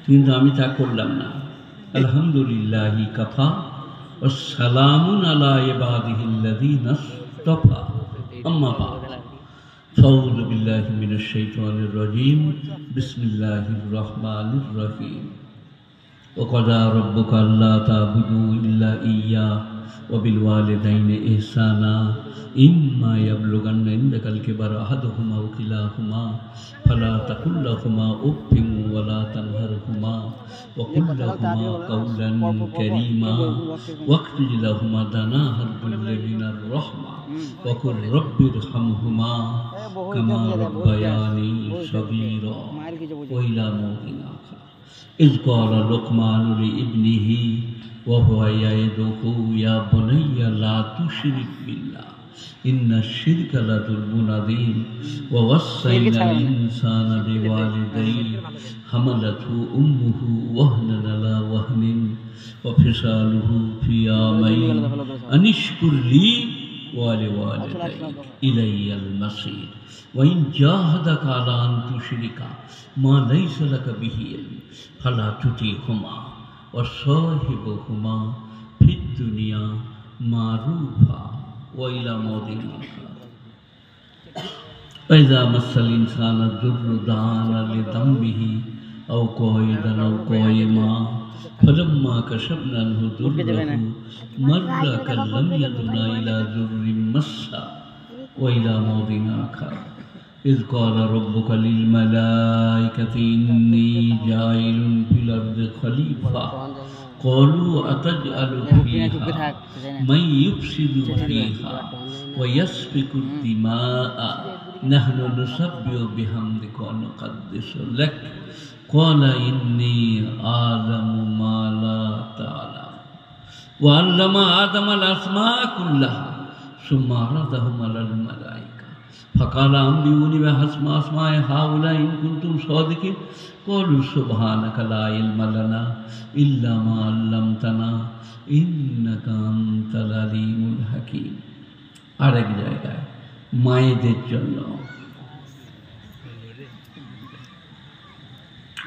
কিন্তু আমি তা করলাম না। আলহামদুলিল্লাহি কাফা ওয়া সালামুন আলা ইবাদিহিল্লাযীনা ইসতাফা আম্মা বা'দ ফাউযু বিল্লাহি মিনাশ শাইতানির রাজীম বিসমিল্লাহির রহমানির রহিম وقضى ربك ألا تعبدوا إلا إياه وبالوالدين إحسانا إما يبلغن عندك الكبر أحدهما أو كلاهما فلا تقل لهما أف ولا تنهرهما وقل لهما قولا كريما واخفض لهما جناح الذل من الرحمة وقل رب ارحمهما كما ربياني صغيرا وإلى موضع آخر إذ قال لقمان لابنه وهو يعظه يا بني لا تشرك بالله إن الشرك لظلم عظيم ووصينا الإنسان بوالديه حملته أمه وهنا على وهن وفصاله في عامين أن اشكر لي ولوالديك إلي المصير وإن جاهدك على أن تشرك ما ليس لك به علم فلا تطعهما وصاحبهما في الدنيا معروفا وإلى موضع آخر وإذا مس الإنسان الضر دعانا لذنبه أو قاعدا أو قائما فلما كشفنا عنه ضره مر كأن لم يدعنا إلى ضر مسه وإلى موضع آخر إذ قال ربك للملائكة إني جاعل في الأرض خليفة قالوا أتجعل فيها من يفسد فيها ويسفك الدماء نحن نسبح بحمدك ونقدس لك قال إني أعلم ما لا تعلم وعلم آدم الأسماء كلها ثم عرضهم على الملائكة فقال أنبئوني بأسماء هؤلاء إن كنتم صادقين قالوا سبحانك لا علم لنا إلا ما علمتنا إنك أنت العليم الحكيم আরেক জায়গায় মায়েদের জন্য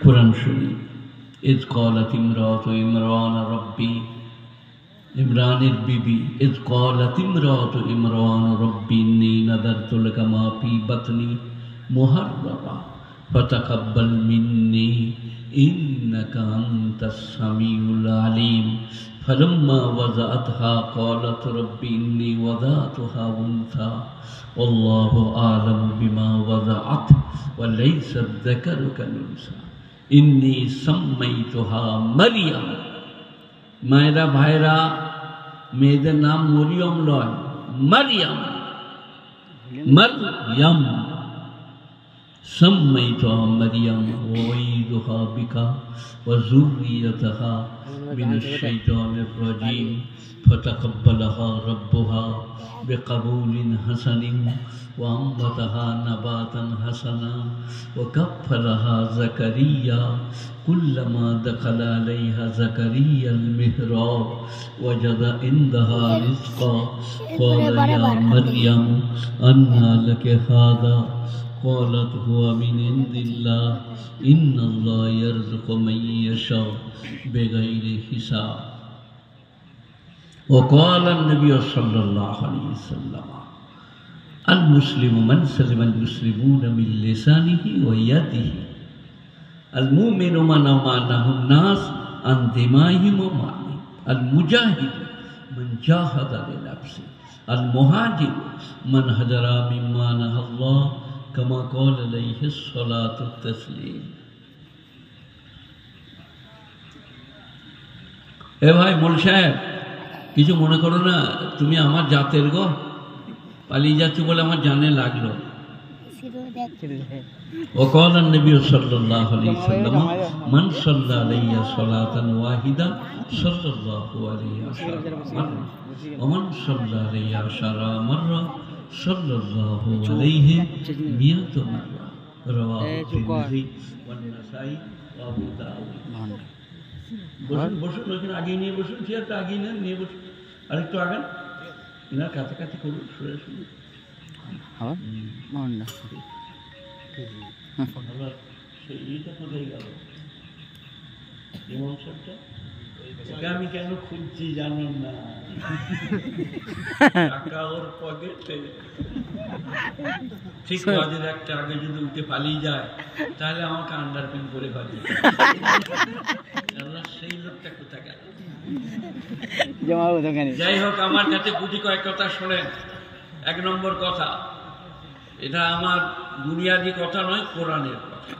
কোরআন শরীফ إذ قالت امرأة عمران ربي ইমরানের বিবি إذ قالت امرأة عمران ربي إني نذرت لك ما في بطني محررا فتقبل مني إنك أنت السميع العليم فلما وضعتها قالت ربي إني وضعتها أنثى والله أعلم بما وضعت وليس الذكر كالأنثى إني سميتها مريم মায়েরা ভাইরা মেয়েদের নাম মরিয়ম নয় মারিয়াম মারিয়াম سميتها مريم وأعيذها بك وذريتها من الشيطان الرجيم فتقبلها ربها بقبول حسن وأنبتها نباتا حسنا وكفلها زكريا كلما دخل عليها زكريا المحراب وجد عندها رزقا قال يا مريم أنى لك هذا قالت هو من عند الله إن الله يرزق من يشاء بغير حساب وقال النبي صلى الله عليه وسلم المسلم من سلم المسلمون من لسانه ويده المؤمن من أمانه الناس عن دمائهم ومالهم المجاهد من جاهد لنفسه المهاجر من هجر مما نهى الله كما قال عليه الصلاة والتسليم এ ভাই মোল সাহেব কিছু মনে করো না তুমি আমার জাতের গো পালিয়ে যাচ্ছ বলে আমার জানে লাগলো وقال النبي صلى الله عليه وسلم من صلى علي صلاة واحدة صلى الله عليه وسلم ومن صلى علي 10 مرة صلى الله عليه 100 مرة رواه الترمذي والنسائي وابو داود বসুন বসুন ওখানে আগিয়ে নিয়ে বসুন চেয়ারটা আগিয়ে নেন নিয়ে বসুন আরেকটু আগান এনার কাছাকাছি করুন সরে শুনুন সেইটা কোথায় গেল ইমাম সাহেবটা আমি কেন খুঁজছি জানেন না, টাকা ওর পকেটে। ঠিক বাজের একটা আগে যদি উঠে পালিয়ে যায় তাহলে আমাকে আন্ডারপিন করে বাজে, সেই লোকটা কোথায় গেল? যাই হোক, আমার কাছে গুটি কয়েক কথা শোনেন। 1 নম্বর কথা, এটা আমার দুনিয়াদি কথা নয়, কোরআনের কথা।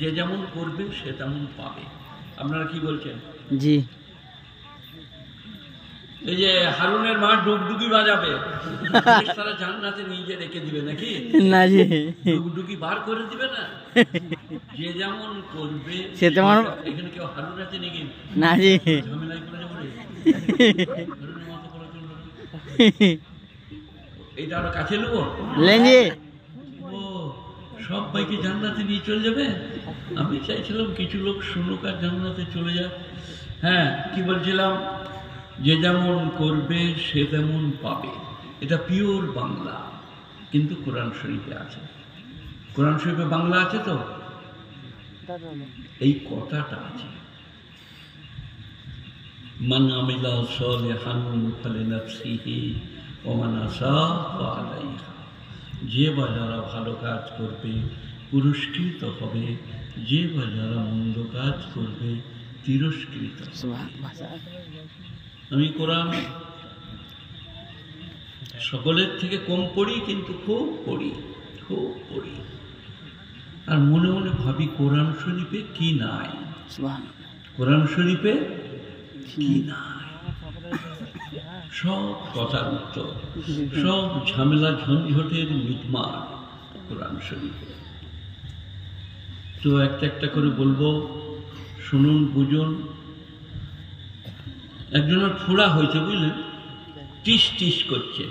যে যেমন করবে সে তেমন পাবে। আপনারা কি বলছেন? জি। এই যে হারুনের মা ডুগডুগি বাজাবে, তারা জান্নাতে নিজে রেখে দিবে নাকি? না জি, ডুগডুগি বার করে দিবে না। যে যেমন করবে সে তেমন। এখানে কেউ হারুন আছে নাকি? না জি। ঝামেলায় পড়ে যাবে। হারুনের মতো করে চলবে। এইটা আরো কাছে নেবো। ও সবাইকে জান্নাতে নিয়ে চলে যাবে? আমি চাইছিলাম কিছু লোক শুনুক আর জান্নাতে চলে যাক। হ্যাঁ, কি বলছিলাম? যে যেমন করবে সে তেমন পাবে। এটা পিওর বাংলা, কিন্তু কোরআন শরীফে আছে। কোরআন শরীফে বাংলা আছে তো, এই কথাটা আছে, মান আমিলা সালিহান ফালিনাফসিহি ওয়া মান আসাআ ফাআলাইহা। যে বা যারা ভালো কাজ করবে পুরস্কৃত হবে, যে বা যারা মন্দ কাজ করবে তিরস্কৃত। আমি কোরআন সকলের থেকে কম পড়ি, কিন্তু খুব পড়ি, খুব পড়ি। আর মনে মনে ভাবি কোরআন শরীফে কি নাই, কোরআন শরীফে কি নাই। সব কথার উত্তর, সব ঝামেলা ঝঞ্ঝটের মিটমাট কোরআন শরীফে। তো একটা একটা করে বলবো, শুনুন, বুঝুন। একজনের ফোড়া হয়েছে, বুঝলেন, টিস টিস করছে।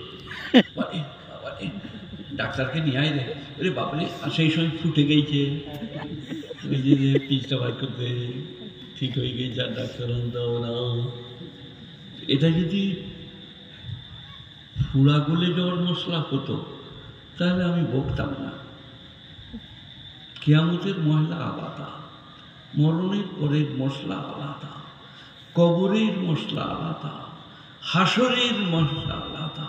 ডাক্তারকে নিয়ে আয় রে, আরে বাপরে, আর সেই সময় ফুটে গেছে, ওই যে পিসটা বার করতে ঠিক হয়ে গেছে, আর ডাক্তার দাও না। এটা যদি ফুড়া গলে যাওয়ার মশলা হতো তাহলে আমি বকতাম না। কিয়ামতের মশলা আলাদা, মরণের পরের মশলা আলাদা, কবরের মশলা আলাদা, হাসরের মশলা আলাদা।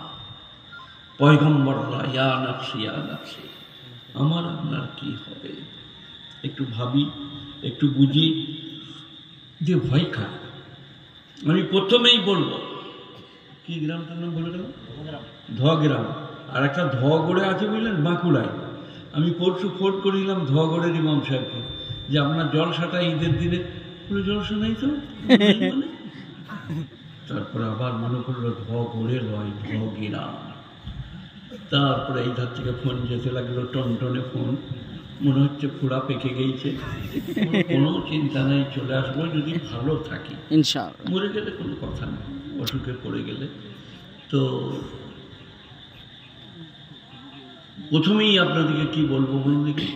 পয়গম্বররা ইয়া নাফসি ইয়া নাফসি, আমার আপনার কি হবে? একটু ভাবি, একটু বুঝি, যে ভয় খায়। আমি প্রথমেই বলবো, কি গ্রামটার নাম বলে গেল? ধগ্রাম। আর একটা ধগড়ে আছে, বুঝলেন, বাঁকুড়ায়। আমি পরশু ফোন করিলাম ধগড়ের ইমাম সাহেবকে যে আপনার জলসাটা ঈদের দিনে, জলসা নাই তো। তারপরে আবার মনে করলো ধগড়ে লয়, ধগিরাম। তারপরে এই ধার থেকে ফোন যেতে লাগলো, টনটনে ফোন, মনে হচ্ছে ফোড়া পেকে গেছে। কোনো চিন্তা নেই, চলে আসবো যদি ভালো থাকি, ইনশাআল্লাহ। মরে গেলে কোনো কথা নেই, অসুখে পড়ে গেলে। তো প্রথমেই আপনাদেরকে কি বলবো বলুন দেখি?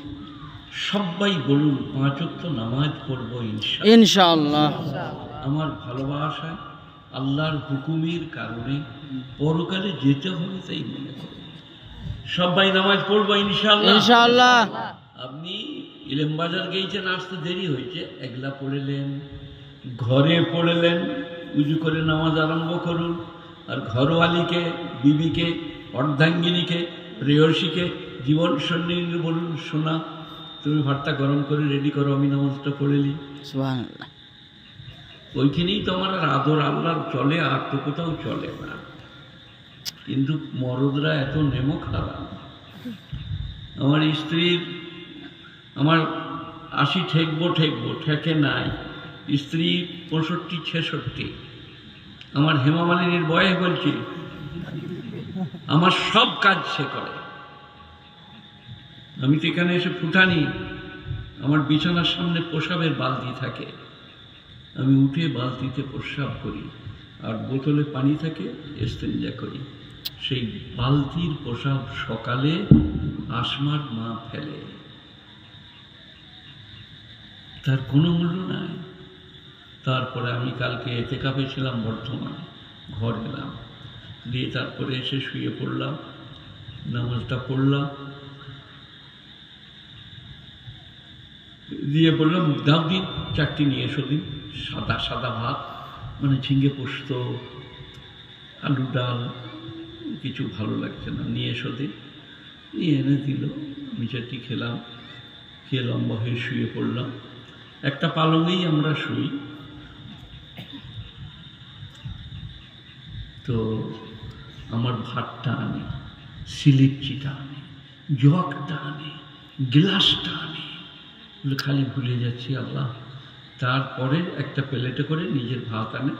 সবাই বলুন 5 ওয়াক্ত নামাজ পড়বো ইনশাআল্লাহ। আমার ভালোবাসায় আল্লাহর হুকুমের কারণে পরকালে যেতে হবে তাই মনে করি। সবাই নামাজ পড়বো ইনশাআল্লাহ। আপনি ইলেমবাজার গিয়েছেন, আসতে দেরি হয়েছে, একলা পড়লেন, ঘরে পড়লেন, উজু করে নামাজ আরম্ভ করুন। আর ঘরওয়ালিকে, বিবিকে, অর্ধাঙ্গিনীকে, প্রেয়সীকে, জীবন সঙ্গীকে বলুন, শোনা, তুমি ভাতটা গরম করে রেডি করো, আমি নামাজটা পড়েলি। সুবহানাল্লাহ। ওইখানেই তো আমার আদর আল্লাহর চলে, আর তো কোথাও চলে না। কিন্তু মরদরা এত নেমো খারাপ। আমার স্ত্রীর, আমার 80 ঠেকবো, ঠেকে নাই। স্ত্রী 65-66। আমার হেমামালিনীর বয়স বলছি, আমার সব কাজ সে করে। আমি তো এখানে এসে ফুটানি, আমার বিছানার সামনে প্রসাবের বালতি থাকে, আমি উঠে বালতিতে প্রসাব করি, আর বোতলে পানি থাকে, ইস্তেঞ্জা করি। সেই বালতির প্রসাব সকালে আসমার মা ফেলে, তার কোনো মূল্য নাই। তারপরে আমি কালকে এতেকাফে ছিলাম বর্ধমানে, ঘর এলাম, দিয়ে তারপরে এসে শুয়ে পড়লাম, নামাজটা পড়লাম, দিয়ে বললাম দাও দিন, 4টি নিয়ে এসো দিন, সাদা সাদা ভাত, মানে ঝিঙে পোস্ত, আলু ডাল, কিছু ভালো লাগছে না, নিয়ে এসো দিন। নিয়ে এনে দিল, আমি চারটি খেলাম, খেয়ে লম্বা হয়ে শুয়ে পড়লাম। একটা পালঙেই আমরা শুই। তো আমার ভাতটা আনে, সিলিপচিটা আনে, জগটা আনে, গ্লাসটা আনে, খালি ভুলে যাচ্ছি আল্লাহ। তারপরে একটা প্লেটে করে নিজের ভাত আনে,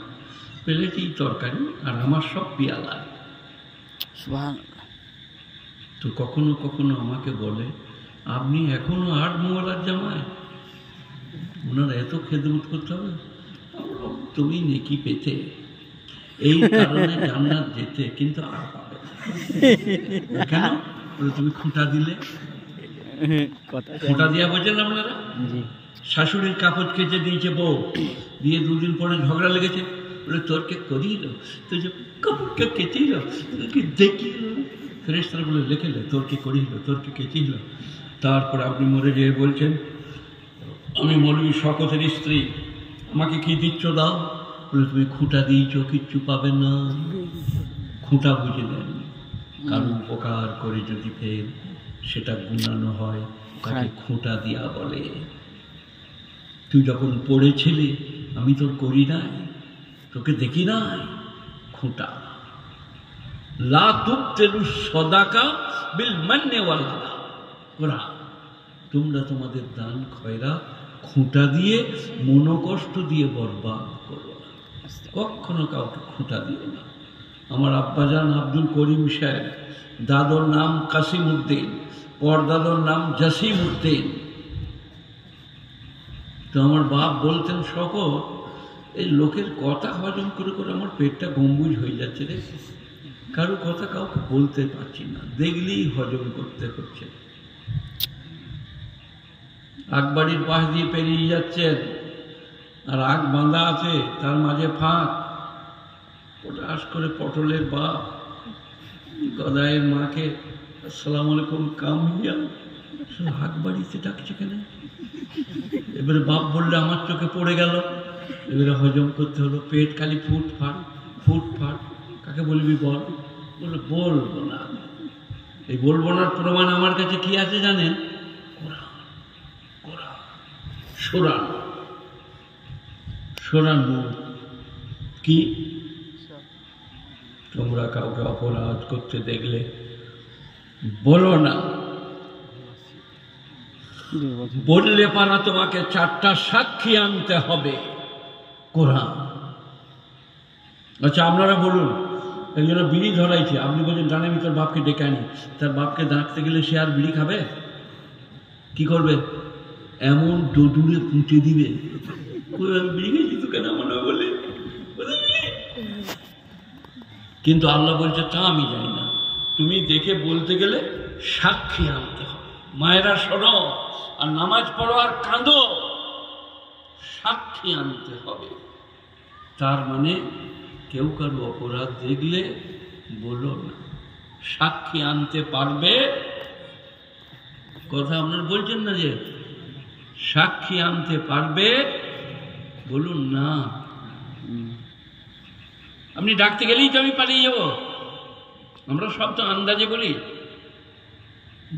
প্লেটেই তরকারি, আর আমার সব পেয়ালায়। তো কখনো কখনো আমাকে বলে, আপনি এখনো 8 মোবাইলার জামায়, ওনার এত খেদমত করতে হবে? তুমি নেকি পেতে, এই কারণে জান্নাত যেতে, কিন্তু আর পাবে না। কেন? তুমি খুঁটা দিলে। খুঁটা দিয়া বোঝেন আপনারা? শাশুড়ির কাপড় কেচে দিয়েছে বউ, দিয়ে 2 দিন পরে ঝগড়া লেগেছে, বলে তোর কে করিল, তুই যে কাপড়কে কেচিল, তোকে দেখিল। ফেরেশতারা বলে লিখেলে, তোর কে করিল, তোর কে কেচিল। তারপর আপনি মরে যেয়ে বলছেন, আমি মৌলভী শওকতের স্ত্রী, আমাকে কি দিচ্ছ দাও? বলে তুমি খুঁটা দিয়েছ, কিচ্ছু পাবে না। খুঁটা বুঝে নেন, কারণ উপকার করে যদি ফের সেটা গুণানো হয়, তাকে খুঁটা দিয়া বলে। তুই যখন পড়েছিলি, আমি তোর করি নাই, তোকে দেখি নাই, খুঁটা। লা তুবতিলু সাদাকা বিল মান্নি ওয়াল আযা। ওরা তোমরা তোমাদের দান খয়রাত খুঁটা দিয়ে, মনোকষ্ট দিয়ে বরবাদ করো না। কখনো কাউকে খুঁটা দিও না। আমার আব্বাজান আব্দুল করিম সাহেব, দাদর নাম কাসিম উদ্দিন, পরদাদর নাম জাসিম উদ্দিন। তো আমার বাপ বলতেন, শওকত, এই লোকের কথা হজম করে করে আমার পেটটা গম্বুজ হয়ে যাচ্ছে রে, কারো কথা কাউকে বলতে পারছি না, দেখলেই হজম করতে হচ্ছে। আগবাড়ির পাশ দিয়ে পেরিয়ে যাচ্ছেন, আর আগ বাঁধা আছে, তার মাঝে ফাঁক। পটাশ করে পটলের বাপ গদায়ের মাকে আসসালামু আলাইকুম কামিয়া, আগবাড়িতে ডাকছে কেন? এবারে বাপ বললে আমার চোখে পড়ে গেল, এবারে হজম করতে হলো। পেট খালি ফুটফাট ফুটফাট। কাকে বলবি বল? বলে বলবো না। এই বলবো না প্রমাণ আমার কাছে কি আছে জানেন? কোরআন। কোরআন কি? তোমরা কাউকে অপরাধ করতে দেখলে বলো না, বললে পারা তোমাকে 4টা সাক্ষী আনতে হবে। কোরআন। আচ্ছা আপনারা বলুন, একজনে বিড়ি ধরাইছে, আপনি বলছেন জানেন তোর বাপকে ডেকে আনি, তার বাপকে ডাকতে গেলে সে আর বিড়ি খাবে? কি করবে? এমন দূরে পুঁতে দিবে, আমি বিড়ি খেয়েছি তো কেন মনে বলে। কিন্তু আল্লাহ বলছে তা আমি জানি না, তুমি দেখে বলতে গেলে সাক্ষী আনতে হবে। মায়েরা শোনো, আর নামাজ পড়ো আর কাঁদো, সাক্ষী আনতে হবে। তার মানে কেউ কারো অপরাধ দেখলে বলো না, সাক্ষী আনতে পারবে। কথা আপনার বলছেন না যে সাক্ষী আনতে পারবে, বলুন না। আপনি ডাকতে গেলেই তো আমি পালিয়ে যাব। আমরা সব তো আন্দাজে বলি।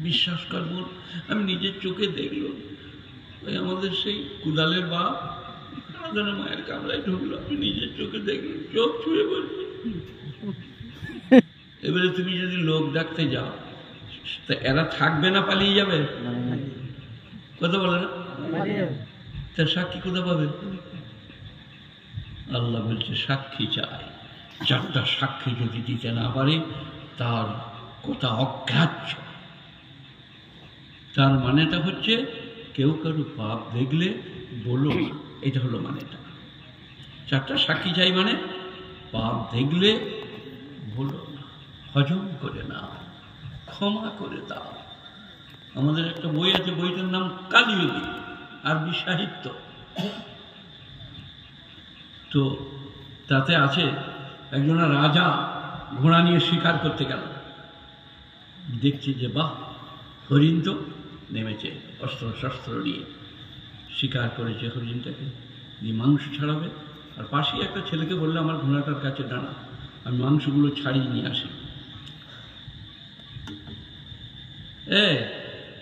বিশ্বাস করবো, আমি নিজের চোখে দেখলাম, ওই আমাদের সেই কুদালের বাপ মায়ের কামরায় ঢুকলো, আমি নিজের চোখে দেখলাম, চোখ ছুঁয়ে বলছি। এবারে তুমি যদি লোক ডাকতে যাও, তা এরা থাকবে না পালিয়ে যাবে? কথা বলে না? তার সাক্ষী কোথা পাবে? আল্লাহ বলছে সাক্ষী চাই। 4টা সাক্ষী যদি দিতে না পারে, তার কথা অগ্রাহ্য। তার মানেটা হচ্ছে কেউ কারো পাপ দেখলে বলো না, এটা হলো মানেটা। 4টা সাক্ষী চাই মানে পাপ দেখলে বলো না, হজম করে না, ক্ষমা করে দাও। আমাদের একটা বই আছে, বইটার নাম কালিয়ুগী, আরবি সাহিত্য। তো তাতে আছে একজন রাজা ঘোড়া নিয়ে শিকার করতে গেল, দেখছি যে বাহ, হরিণ তো নেমেছে অস্ত্র শস্ত্র নিয়ে, শিকার করেছে হরিণটাকে। দিয়ে মাংস ছাড়াবে। আর পাশেই একটা ছেলেকে বললে আমার ঘোড়াটার কাছে দাঁড়া, আমি মাংসগুলো ছাড়িয়ে নিয়ে আসি।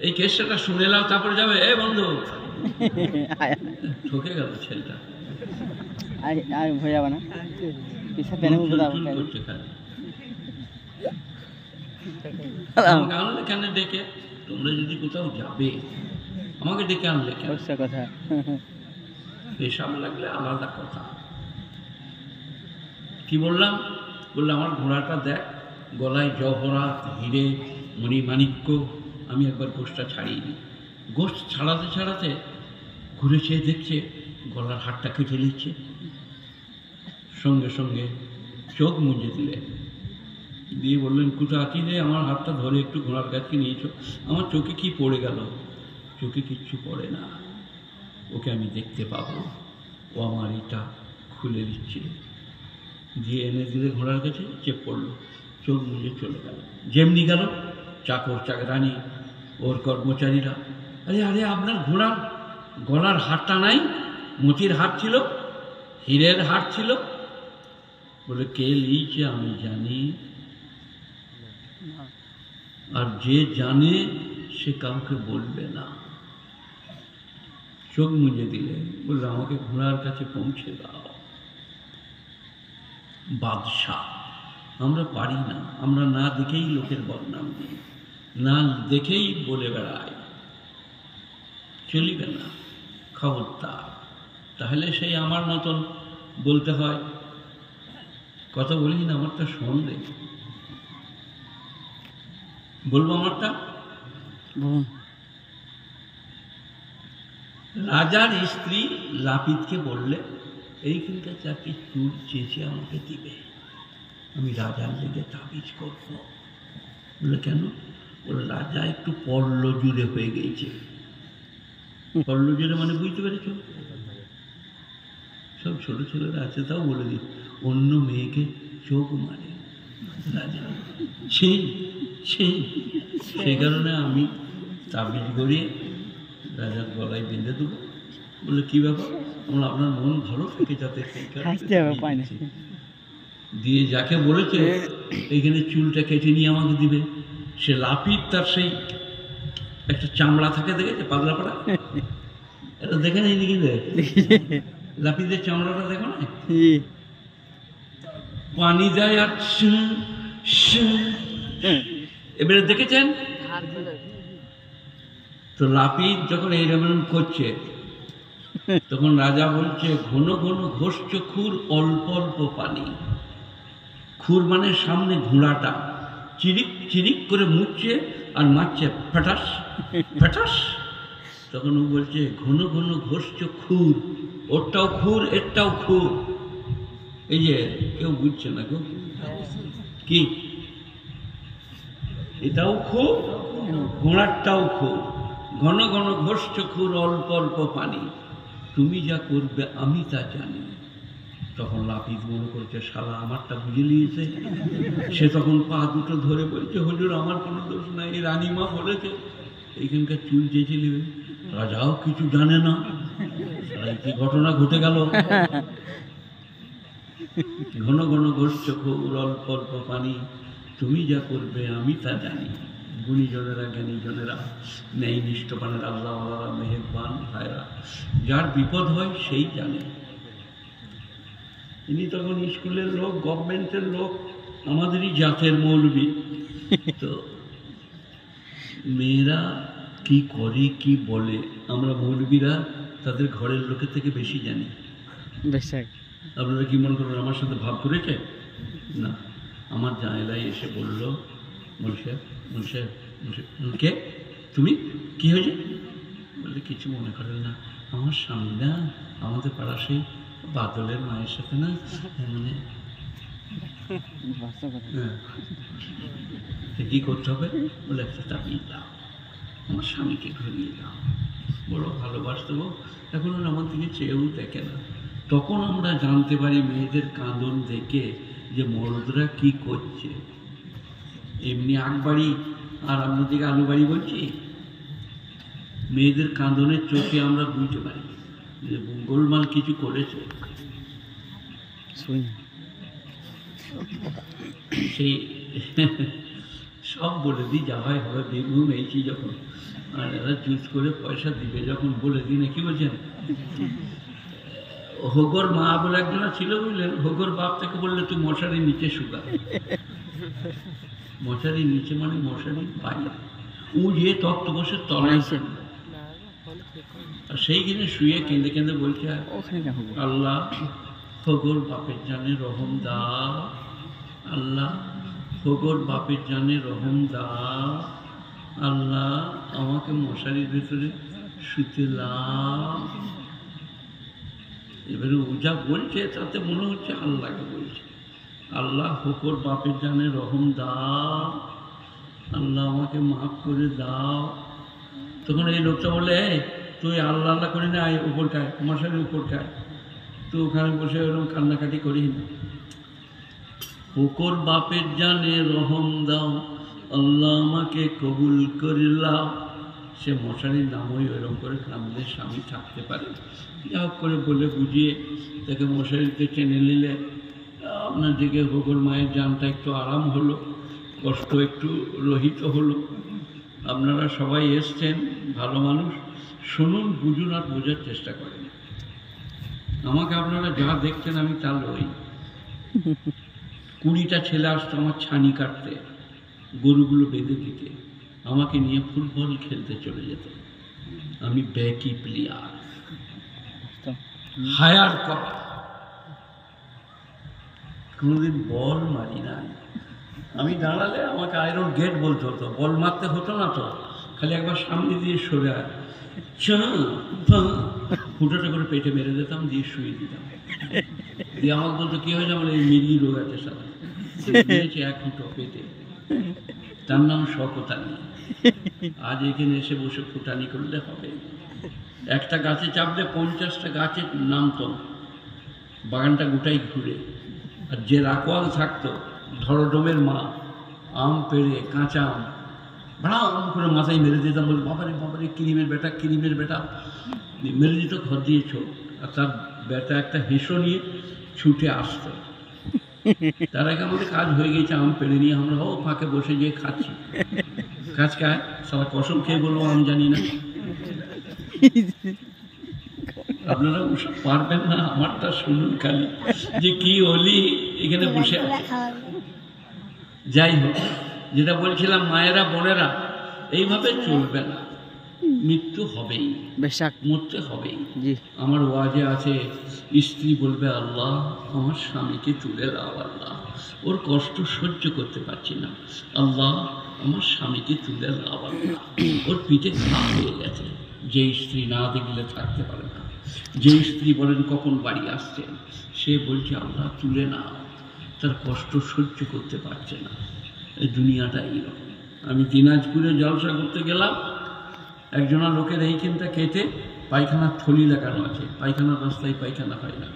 এই কেসটা শুনে নাও, তারপরে যাবে। বন্ধু, ঠকে গেল ছেলেটা, হয়ে যাবে না করছে খালি। আমাকে আনলে কেন ডেকে? তোমরা যদি কোথাও যাবে আমাকে ডেকে আনলে কেন? কথা পেশাব লাগলে আলাদা কথা। কি বললাম? বললে আমার ঘোড়াটা দেখ, গলায় জহরাত, হিরে, মণিমাণিক্য। আমি একবার গোষ্ঠটা ছাড়িয়ে দিই। গোষ্ঠ ছাড়াতে ছাড়াতে ঘুরে চেয়ে দেখছে গলার হাড়টা কেটে নিচ্ছে। সঙ্গে সঙ্গে চোখ মুজে দিলে, দিয়ে বললেন কুটা কি রে, আমার হাতটা ধরে একটু ঘোড়ার কাছকে নিয়েছো। আমার চোখে কি পড়ে গেল? চোখে কিচ্ছু পড়ে না, ওকে আমি দেখতে পাবো। ও আমার এটা খুলে দিচ্ছে। দিয়ে এনে দিলে ঘোড়ার কাছে, চেপ পড়লো, চোখ মুজে চলে গেল। যেমনি গেল চাকর চাকরানি ওর কর্মচারীরা, আরে আরে আপনার ঘোড়ার গলার হারটা নাই, মতির হার ছিল, হীরের হার ছিল। বলে কে লিয়েছে আমি জানি, আর যে জানে সে কাউকে বলবে না। চোখ মুজে দিলে, বললে আমাকে ঘোড়ার কাছে পৌঁছে দাও। বাদশাহ আমরা পারি না, আমরা না দেখেই লোকের বদনাম দিই, না দেখেই বলে বেড়াই, চলিবে না, খবরদার। তাহলে সেই আমার মতন বলতে হয়, কথা বলি না, আমারটা শোন রে, বলবো আমারটা। রাজার স্ত্রী লাপিতকে বললে এইখানকার চারটি চুল চেঁচে আমাকে দিবে, আমি রাজার লেগে তাবিজ করব। বলে কেন? বলে রাজা একটু পল্ল জুড়ে হয়ে গেছে। পল্ল জুড়ে মানে বুঝতে পেরেছ? সব ছোট ছেলেরা আছে, তাও বলে দিই, অন্য মেয়েকে চোখ মারে রাজা, সেই কারণে আমি তাবিজ গড়িয়ে রাজার গলায় বেঁধে দেবো। বলে কি ব্যাপার? আমরা আপনার মন ভালো থাকে যাতে দিয়ে যাকে বলেছে এইখানে চুলটা কেটে নিয়ে আমাকে দিবে, সে লাপিত তার সেই একটা চামড়া থাকে, দেখেছে পাতলা পাড়া? এটা দেখে নেই নাকি? লাপিতের চামড়াটা দেখো না, পানি দেয় আর এবারে দেখেছেন তো? লাপিত যখন এইরকম করছে তখন রাজা বলছে ঘন ঘন ঘষছ খুর, অল্প অল্প পানি। খুর মানে সামনে ঘোড়াটা চিরিক চিরিক করে মুছছে আর মারছে ফেটাস ফেটাস। তখন ও বলছে ঘন ঘন ঘষছ খুর, ওরটাও খুর এরটাও খুর। এই যে কেউ বুঝছে না, কেউ কি এটাও খুর, ঘোড়ারটাও খুর। ঘন ঘন ঘষছ খুর, অল্প অল্প পানি, তুমি যা করবে আমি তা জানি। তখন লাপিত মনে করছে শালা আমারটা বুঝে নিয়েছে। সে তখন পা দুটো ধরে বলছে হুজুর আমার কোনো দোষ নাই, রানীমা বলেছে এইখানকার চুল চেঁচে নেবে। রাজাও কিছু জানে না, কি ঘটনা ঘটে গেল। ঘন ঘন ঘষছ খুর, অল্প অল্প পানি, তুমি যা করবে আমি তা জানি। গুণীজনেরা, জ্ঞানীজনেরা, ন্যায় নিষ্ঠবানের, আল্লাহওয়ালারা, মেহেরবান ভাইরা, যার বিপদ হয় সেই জানে। ইনি তখন স্কুলের লোক, গভর্নমেন্টের লোক, আমাদেরই জাতের মৌলবি। তো মেয়েরা কি করে কি বলে আমরা মৌলবিরা তাদের ঘরের লোকের থেকে বেশি জানি। আপনারা কি মনে করেন আমার সাথে ভাব করেছে? না, আমার জায়গায় এসে বলল কে তুমি, কি হয়েছে? বললে কিছু মনে করেন না, আমার স্বামী না আমাদের পাড়া সেই বাদলের মায়ের সাথে না মানে কি করতে হবে? বলে একটা তাবিজ দাও, আমার স্বামীকে ঘুরিয়ে দাও, বড় ভালোবাসতেও এখন আর আমার দিকে চেয়েও দেখে না। তখন আমরা জানতে পারি মেয়েদের কাঁদন দেখে যে মরদরা কি করছে। এমনি আকবাড়ি আর আপনাদেরকে আলু বাড়ি বলছি, মেয়েদের কাঁদনের চোখে আমরা বুঝতে পারি যে গোলমাল কিছু করেছে, সেই সব বলে দিই, যা হয় হবে, বেগুম এইছি যখন, আর এরা চুজ করে পয়সা দিবে যখন বলে দিই না, কি বলছেন? হোগর মা বলে একজনা ছিল, বুঝলেন, হোগর বাপ থেকে বললে তুই মশারির নিচে শুকা। মশারির নিচে মানে মশারির বাইরে, ও যে তক্ত বসে তলায়, আর সেইখানে শুয়ে কেঁদে কেঁদে বলছে, আল্লাহ হোগর বাপের জানে রহম দাও, আল্লাহ হোগর বাপের জানে রহম দাও, আল্লাহ আমাকে মশারির ভেতরে শুতে লাও। এবারে ও যা বলছে তাতে মনে হচ্ছে আল্লাহকে বলছে, আল্লাহ হোকর বাপের জানে রহম দাও, আল্লাহ আমাকে মাফ করে দাও। তখন এই লোকটা বলে, তুই আল্লাহ আল্লাহ করি না, উপর খায়, মশারির উপর খায়, তুই ওখানে বসে ওরকম কান্নাকাটি করি না। হোকর বাপের জানে রহম দাও, আল্লাহ আমাকে কবুল করিলাম। সে মশারির নামই ওইরকম করে কামলে স্বামী থাকতে পারে, যা হোক করে বলে বুঝিয়ে তাকে মশারিতে টেনে নিলে আপনার দিকে হোকর মায়ের জানটা একটু আরাম হলো, কষ্ট একটু রহিত হলো। আপনারা সবাই এসছেন, ভালো মানুষ, শুনুন, বুঝুন আর বোঝার চেষ্টা করেন। আমাকে আপনারা যা দেখছেন আমি তা লই। 20টা ছেলে আসতো আমার ছানি কাটতে, গরুগুলো বেঁধে দিতে, আমাকে নিয়ে ফুটবল খেলতে চলে যেত। আমি ব্যাকি প্লেয়ার, হায়ার করা, কোনোদিন বল মারি নাই। আমি দাঁড়ালে আমাকে আয়রন গেট বলতে হতো, বল মারতে হতো না তো, খালি একবার সামনে দিয়ে সরে আয়, ফুটোটা করে পেটে মেরে দিতাম, দিয়ে শুয়ে দিতাম। দিয়ে আমাকে বলতো কি হয়ে যাবে, এই মির্গি রোগ আছে সাথে, দিয়েছে 1 ফুটো পেটে। তার নাম শকতানি। আজ এখানে এসে বসে ফুটানি করলে হবে? একটা গাছে চাপলে 50টা গাছের নামতো, বাগানটা গোটাই ঘুরে। আর যে রাখোয়াল থাকতো, ধরডোমের মা, আম পেড়ে, কাঁচা আম আম করে মাথায় মেরে দিতাম, বলে বাবারে বাবারে কিরিমের বেটা, কিরিমের বেটা, মেরে দিত, ঘর দিয়েছ। আর তার বেটা একটা হেসো নিয়ে ছুটে আসতো। তার আগে আমাদের কাজ হয়ে গেছে, আম পেড়ে নিয়ে আমরা ফাঁকে বসে গিয়ে খাচ্ছি। কাজ খায় সবাই, কসম খেয়ে বলবো আম জানি না। আপনারা ওসব পারবেন না, আমারটা শুনুন খালি, যে কি অলি এখানে বসে আছে। যাই হোক, যেটা বলছিলাম, মায়েরা বোনেরা এইভাবে চলবে না, মৃত্যু হবেই, মরতে হবেই। আমার ওয়াজে আছে, স্ত্রী বলবে আল্লাহ আমার স্বামীকে তুলে দাও, আল্লাহ ওর কষ্ট সহ্য করতে পারছি না, আল্লাহ আমার স্বামীকে তুলে দাও, আল্লাহ ওর পিঠে ঘা হয়ে গেছে। যে স্ত্রী না দেখলে থাকতে পারে না, যে স্ত্রী বলেন কখন বাড়ি আসছেন, সে বলছে আল্লাহ তুলে নাও, তার কষ্ট সহ্য করতে পারছে না। এই দুনিয়াটা এইরকম। আমি দিনাজপুরে জলসা করতে গেলাম, একজনা লোকের এইখানটা কেটে পায়খানার থলি লাগানো আছে, পায়খানার রাস্তায় পায়খানা হয় না।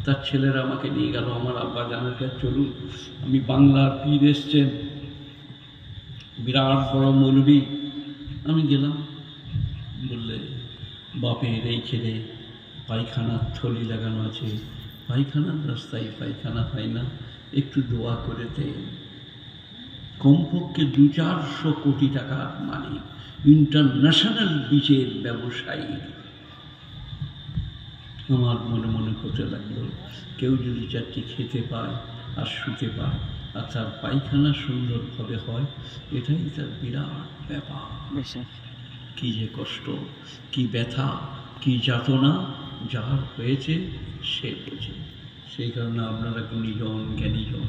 তার ছেলেরা আমাকে নিয়ে গেল, আমার আব্বা জানার কাছে চলুন, আমি বাংলার পীর এসছেন, বিরাট বড় মৌলবী। আমি গেলাম, বললে বাপের এই ছেলে পায়খানার থলি লাগানো আছে, পায়খানার রাস্তায় পায়খানা হয় না, একটু দোয়া করে দেন। কমপক্ষে 200-400 কোটি টাকার মালিক, ইন্টারন্যাশনাল বীজের ব্যবসায়ী। আমার মনে মনে হতে লাগলো, কেউ যদি 4টি খেতে পায় আর শুতে পায় আর তার পায়খানা সুন্দরভাবে হয়, এটাই তার বিরাট ব্যাপার। কি যে কষ্ট, কি ব্যথা, কি যাতনা যার হয়েছে সে বোঝে। সেই কারণে আপনারা গুণীজন জ্ঞানীজন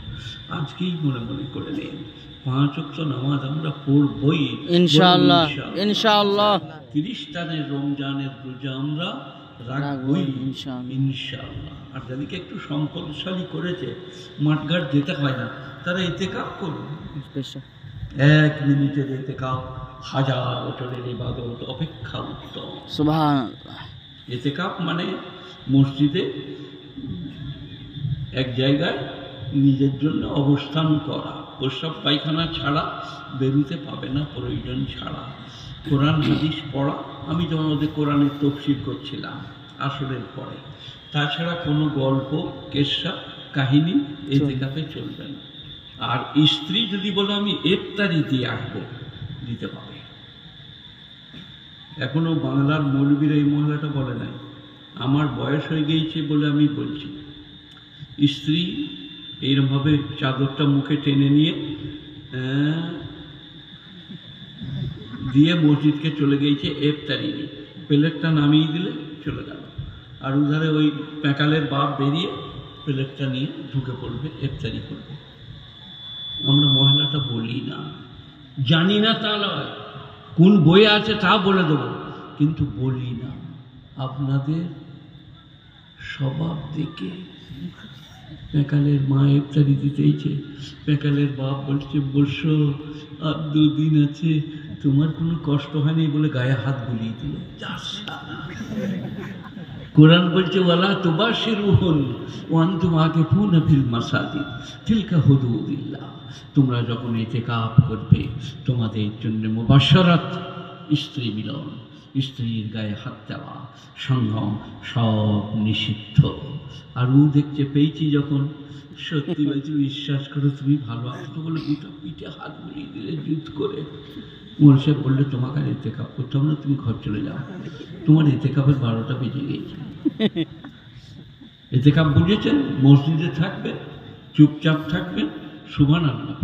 আজকেই মনে মনে করে নেন, 5 ওয়াক্ত নামাজ আমরা পড়বই ইনশাআল্লাহ, ইনশাআল্লাহ। 30 টানের রমজানের রোজা আমরা রাখবই ইনশাআল্লাহ। আর যাদেরকে একটু সম্পদশালী করেছে, মাঠঘাট যেতে হয় না, তারা ইতিকাফ করুন। 1 মিনিটের ইতিকাফ 1000 বছরের ইবাদত অপেক্ষা উত্তম। সুবহানাল্লাহ। ইতিকাফ মানে মসজিদে এক জায়গায় নিজের জন্য অবস্থান করা, প্রস্রাব পায়খানা ছাড়া বেরোতে পাবে না, প্রয়োজন ছাড়া। কোরআন হাদিস পড়া। আমি যখন ওদের কোরআনের তফসির করছিলাম, আসরের পরে। তাছাড়া কোনো গল্প কেসা কাহিনী এতেকাফে চলবে না। আর স্ত্রী যদি বলে আমি ইফতারি দিয়ে আসবো, দিতে পারে। এখনো বাংলার মৌলবীরা এই মহিলাটা বলে নাই, আমার বয়স হয়ে গিয়েছে বলে আমি বলছি। স্ত্রী এইরকমভাবে চাদরটা মুখে টেনে নিয়ে দিয়ে মসজিদকে চলে গিয়েছে ইফতারি নিয়ে, প্লেটটা নামিয়ে দিলে চলে গেল। আর উধারে ওই প্যাকালের বাপ বেরিয়ে প্লেটটা নিয়ে ঢুকে পড়বে, ইফতারি করবে। আমরা মহিলাটা বলি না, জানি না তা নয়, কোন বইয়ে আছে তা বলে দেব, কিন্তু বলি না। আপনাদের স্বভাব দেখে প্যাকালের মা ইফতারি দিতেইছে, প্যাকালের বাপ বলছে বসো আর 2 দিন আছে, তোমার কোনো কষ্ট হয়নি বলে গায়ে হাত বুলিয়ে দিল। কোরআন বলছে ওয়ালা তুবাশিরুহুন ওয়া আনতুম আকিফুনা ফিল মাসাজিদ তিলকা হুদুদিল্লাহ। তোমরা যখন ইতিকাফ করবে তোমাদের জন্য মুবাশশারাত, স্ত্রী মিলন, স্ত্রীর গায়ে হাত দেওয়া, সঙ্গম সব নিষিদ্ধ। আর ও দেখতে পেয়েছি যখন, সত্যি বলছি বিশ্বাস করো তুমি ভালো আছো বলে গোটা পিঠে হাত বুলিয়ে দিলে জুত করে। মোল সাহেব বললে তোমাকে আর ইতিকাফ করতে হবে না, তুমি ঘর চলে যাও, তোমার ইতিকাফের 12টা বেজে গিয়েছে। ইতিকাফ বুঝেছেন, মসজিদে থাকবেন, চুপচাপ থাকবেন, সুবহানাল্লাহ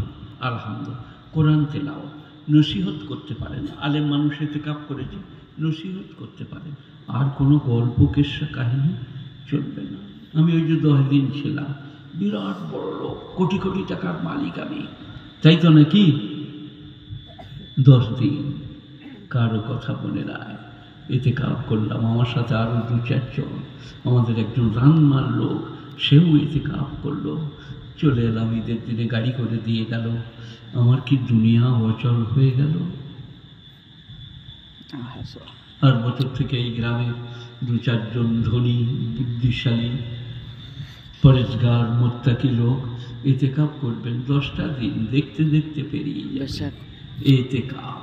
আলহামদুলিল্লাহ, কোরআন তেলাওয়াত, নসিহত করতে পারেন। আলেম মানুষ ইতিকাফ করেছে, নসিহত করতে পারেন। আর কোনো গল্প কেসা কাহিনী চলবে না। আমি ওই যে 10 দিন ছিলাম, বিরাট বড় লোক, কোটি কোটি টাকার মালিক আমি, তাই তো নাকি? 10 দিন কারো কথা বলে নাই, ইতিকাফ করলাম। আমার সাথে আরো 2-4 জন, আমাদের একজন রান্নার লোক, সেও ইতিকাফ করলো। চলে এলাম, ঈদের দিনে গাড়ি করে দিয়ে গেল। আমার কি দুনিয়া অচল হয়ে গেল। আর বছর থেকে এই গ্রামে 2-4 জন ধনী, বুদ্ধিশালী, পরেশগার, মোত্তাকি লোক ইতিকাফ করবেন। 10টা দিন দেখতে দেখতে পেরিয়ে যাবে ইতিকাফ।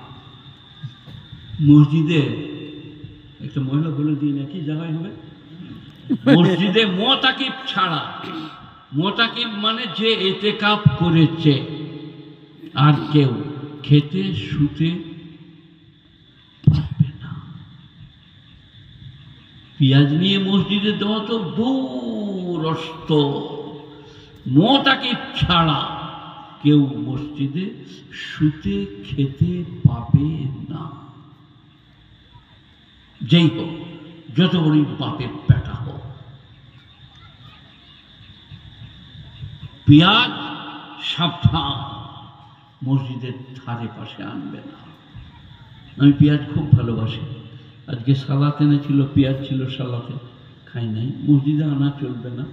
মসজিদে একটা মহিলা বলে দিই নাকি জায়গায় হবে, মসজিদে মুতাকিব ছাড়া, মুতাকিব মানে যে ইতিকাফ করেছে, আর কেউ খেতে শুতে পারবে না। পেঁয়াজ নিয়ে মসজিদে দেওয়া তো দূরস্থ, মুতাকিব ছাড়া কেউ মসজিদে শুতে খেতে পাবে না। যেই হোক, যত বড়ই বাপের পেটা হোক, পেঁয়াজ সাবধান, মসজিদের ধারে পাশে আনবে না। আমি পেঁয়াজ খুব ভালোবাসি। আজকে সালাত এনেছিল, পেঁয়াজ ছিল সালাতে, খাই নাই। মসজিদে আনা চলবে না,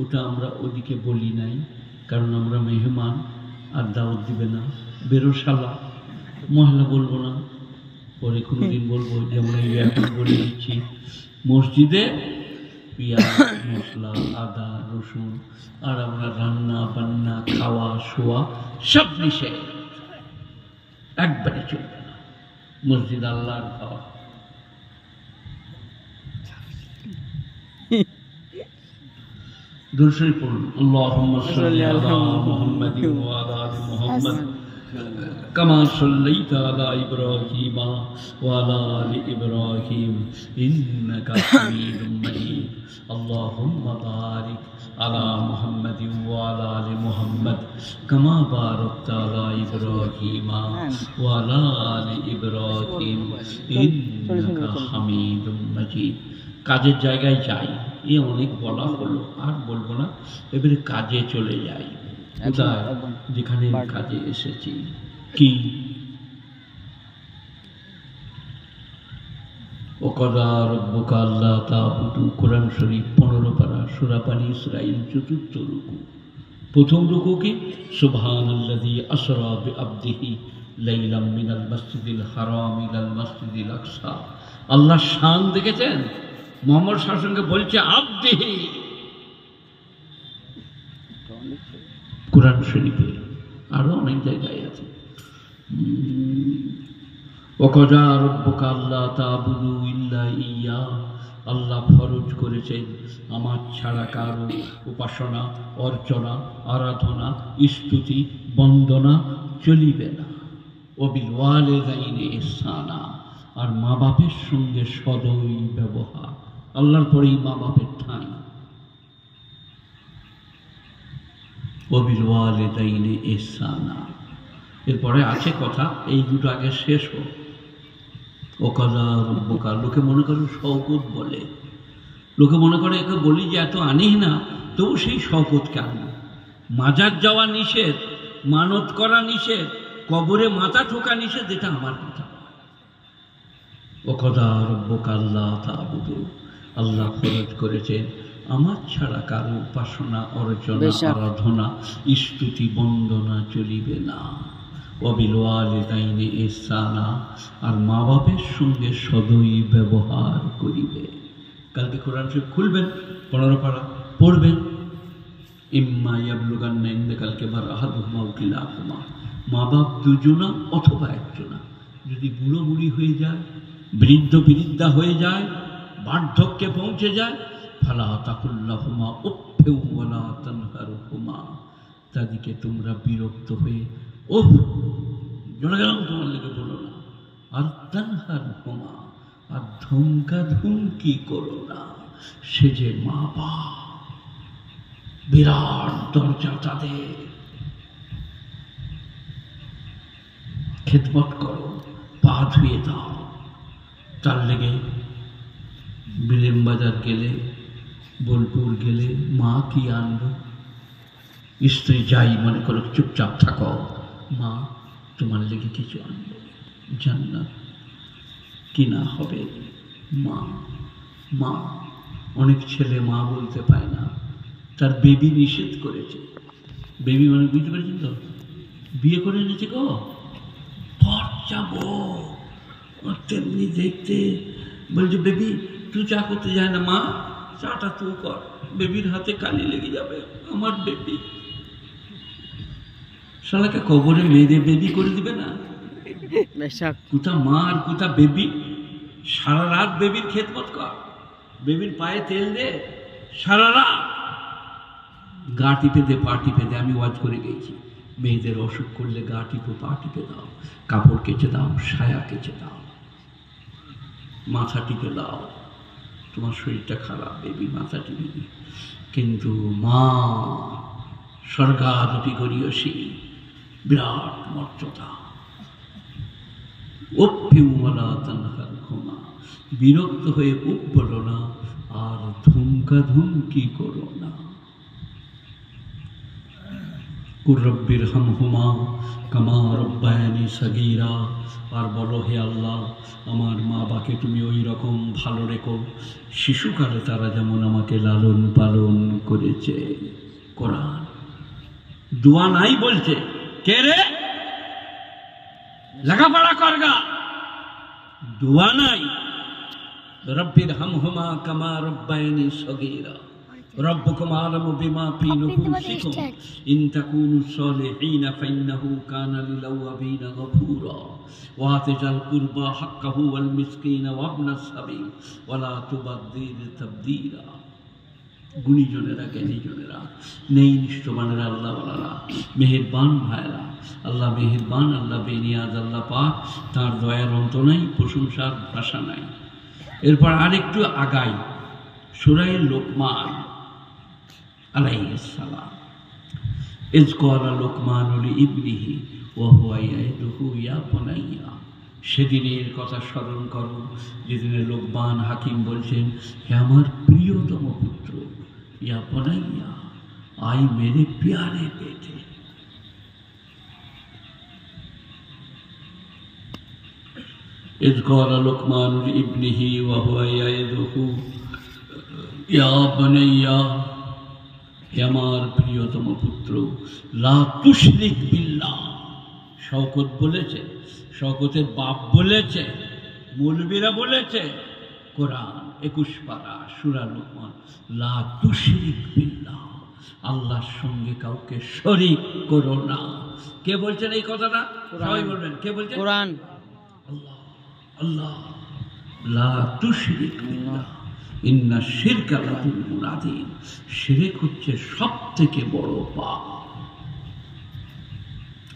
ওটা আমরা ওদিকে বলি নাই, কারণ আমরা মেহমান, আর দাওয়াত দিবে না। বেরো শালা, মহিলা বলবো না, পরে কোনোদিন বলবো, যেমন এই এখন বলে দিচ্ছি। মসজিদে পেঁয়াজ, মশলা, আদা, রসুন, আর আমরা রান্না বান্না, খাওয়া শোয়া সব নিষেধ, একবারে চলবে না। মসজিদ আল্লাহর ঘর। দুরূদ শরীফ পড়ুন। আল্লাহুম্মা সাল্লি আলা মুহাম্মাদিন ওয়া আলা আলি মুহাম্মাদ কামা সাল্লাইতা আলা ইব্রাহিম ওয়া আলা আলি ইব্রাহিম ইন্নাকা হামিদুম মাজিদ। আল্লাহুম্মা বারিক আলা মুহাম্মাদিন ওয়া আলা আলি মুহাম্মাদ কামা বারাকতা আলা ইব্রাহিম ওয়া আলা আলি ইব্রাহিম ইন্নাকা হামিদুম মাজিদ। কাজের জায়গায় যাই, এ অনেক বলা হলো, আর বলবো না। এবারে কাজে চলে যাই, কোথায়? যেখানে কাজে এসেছি। কি ওয়াকাদা রাব্বুকা আল্লা তা'বুদু, কোরআন শরীফ 15 পারা, সূরা বনী ইসরাঈল 4th রুকু। প্রথম রুকু কি? সুবহানাল্লাযী আসরা বিআবদিহি লাইলাম মিনাল মাসজিদিল হারাম ইলাল মাসজিদিল আকসা। আল্লাহ শান দেখেছেন? মোহাম্মদ শাসনকে বলছে আবদিহি, কোরআন শরীফে, আরো অনেক জায়গায় আছে। ওয়াকাদা রাব্বুকা আল্লা তা'বুদু ইল্লা ইয়্যাহু আল্লাহ ফরজ করেছেন আমার ছাড়া কারো উপাসনা, অর্চনা, আরাধনা, স্তুতি, বন্দনা চলিবে না। ওবিল ওয়ালিদাইনি ইহসানা, আর মা বাপের সঙ্গে সদয় ব্যবহার। আল্লাহর পরেই মা বাপের ঠাঁই। ওবিল ওয়ালিদাইনি ইহসানা, এরপরে আছে কথা, এই দুটো আগে শেষ হোক। ও কাজা রব্বুকা, লোকে মনে করে শওকত বলে, লোকে মনে করে একে বলি যে এত আনিস না, তবু সেই শওকতকে আনবো। মাজার যাওয়া নিষেধ, মানত করা নিষেধ, কবরে মাথা ঠোকা নিষেধ, এটা আমার কথা। ও কাজা রব্বুকা আল্লাহ তা'বুদু, আল্লাহ ফরজ করেছেন আমার ছাড়া কারো উপাসনা, অর্চনা, আরাধনা, স্তুতি, বন্দনা চলিবে না। ওয়াবিল ওয়ালিদাইনি ইহসানা, আর মা বাপের সঙ্গে সদয় ব্যবহার করিবে। কালকে কোরআন শরীফ খুলবেন, 15 পারা পড়বেন। ইম্মা ইয়াবলুগান্না ইনদাকাল কিবারা আহাদুহুমা আও কিলাহুমা, মা বাপ দুজনা অথবা একজনা যদি বুড়ো বুড়ি হয়ে যায়, বৃদ্ধ বৃদ্ধা হয়ে যায়, বার্ধক্যে পৌঁছে যায়, ফালা তাকুল লাহুমা উফফিন ওয়ালা তানহারহুমা, তাদেরকে তোমরা বিরক্ত হয়ে ওফ জোরে গেলাম তোমার লেগে বলো না, আর তানহারহুমা, আর ধমকা ধমকি করো না। সে যে মা বাপ, বিরাট দরজা তাদের, খেদমত করো, পা ধুয়ে দাও। তার লেগে বিলেম বাজার গেলে, বোলপুর গেলে মা কি আনবো, স্ত্রী যাই মনে করো চুপচাপ থাকো, মা তোমার লেগে কিছু আনবো, জান্নাত কিনা হবে। মা মা, অনেক ছেলে মা বলতে পায় না, তার বেবি নিষেধ করেছে। বেবি মানে বুঝতে পেরেছেন তো, বিয়ে করে এনেছে গো, পর যাবো, তেমনি দেখতে বলছে বেবি তুই চা করতে যায় না, মা চাটা তুই কর, বেবির হাতে কালি লেগে যাবে, আমার বেবি। শালাকে কবরে মেয়েদের বেবি করে দিবে না, কোথা মা আর কোথা বেবি। সারা রাত বেবির খেদমত কর, বেবির পায়ে তেল দে, সারা রাত গা টিপে দে, পা টিপে দে। আমি ওয়াজ করে গেছি, মেয়েদের অসুখ করলে গা টিপে, পা টিপে দাও, কাপড় কেচে দাও, সায়া কেচে দাও, মাথা টিপে দাও। তোমার শরীরটা খারাপ, বেবি মাথা টিপে দি। কিন্তু মা স্বর্গাদপি গরীয়সী, বিরাট মর্যাদা। উফফিন ওয়ালা তানহারহুমা, বিরক্ত হয়ে উপ বলো না, আর ধুমকা ধুমকি করো না। কুর রব্বির হামহুমা কামা রব্বায়ানি সগীরা, আর বলো হে আল্লাহ আমার মা বাবাকে তুমি ওই রকম ভালো রেখো শিশুকালে তারা যেমন আমাকে লালন পালন করেছে। কোরআন দোয়া নাই বলছে, কে রে লেখাপড়া করগা, দোয়া নাই। রব্বির হামহুমা কামা রব্বায়ানি সগীরা, রব্বুকুম আ'লামু বিমা ফী নুফুসিকুম ইন তাকুনু সালিহিনা ফাইন্নাহু কানা লিল আওয়াবিনা গফুরা ওয়া আতিজাল কুরবা হাক্কাহু ওয়াল মিসকিনা ওয়া ইবনাস সাবিল ওয়া লা তুবাদদির তাবদীরা। গুণীজনেরা, জ্ঞানীজনেরা, নেই নিষ্ঠবানেরা, আল্লাহ ওয়ালারা, মেহেরবান ভাইরা, আল্লাহ মেহেরবান, আল্লাহ বেনিয়াজ, আল্লাহ পাক, তার দয়ার অন্ত নাই, প্রশংসার ভাষা নাই। এরপর আরেকটু আগাই, সূরা লোকমান আলাইহিস সালাম। ইয ক্বালা লুকমানু লিইবনিহি ওয়া হুয়া ইয়াইদুহু ইয়া বুনাইয়া, সেদিনের কথা স্মরণ করো যেদিনে লোকমান হাকিম বলছেন, হে আমার প্রিয়তম পুত্র, ইয়া বুনাইয়া, আই মেরে প্যারে বেটে। ইয ক্বালা লুকমানু লিইবনিহি ওয়া হুয়া ইয়াইদুহু ইয়া বুনাইয়া, হে আমার প্রিয়তম পুত্র, লা তুশরিক বিল্লাহ। শওকত বলেছে, শওকতের বাপ বলেছে, মৌলবীরা বলেছে, কোরআন 21 পারা সূরা লোকমান, লা তুশরিক বিল্লাহ, আল্লাহর সঙ্গে কাউকে শরীক করো না। কে বলছেন এই কথাটা? সবাই বলবেন, কে বলছেন? কোরআন। আল্লাহ। আল্লাহ লা তুশরিক বিল্লাহ, ইন্না শিরকা লাযুলমুন আযীম, শিরক হচ্ছে সব থেকে বড় পাপ।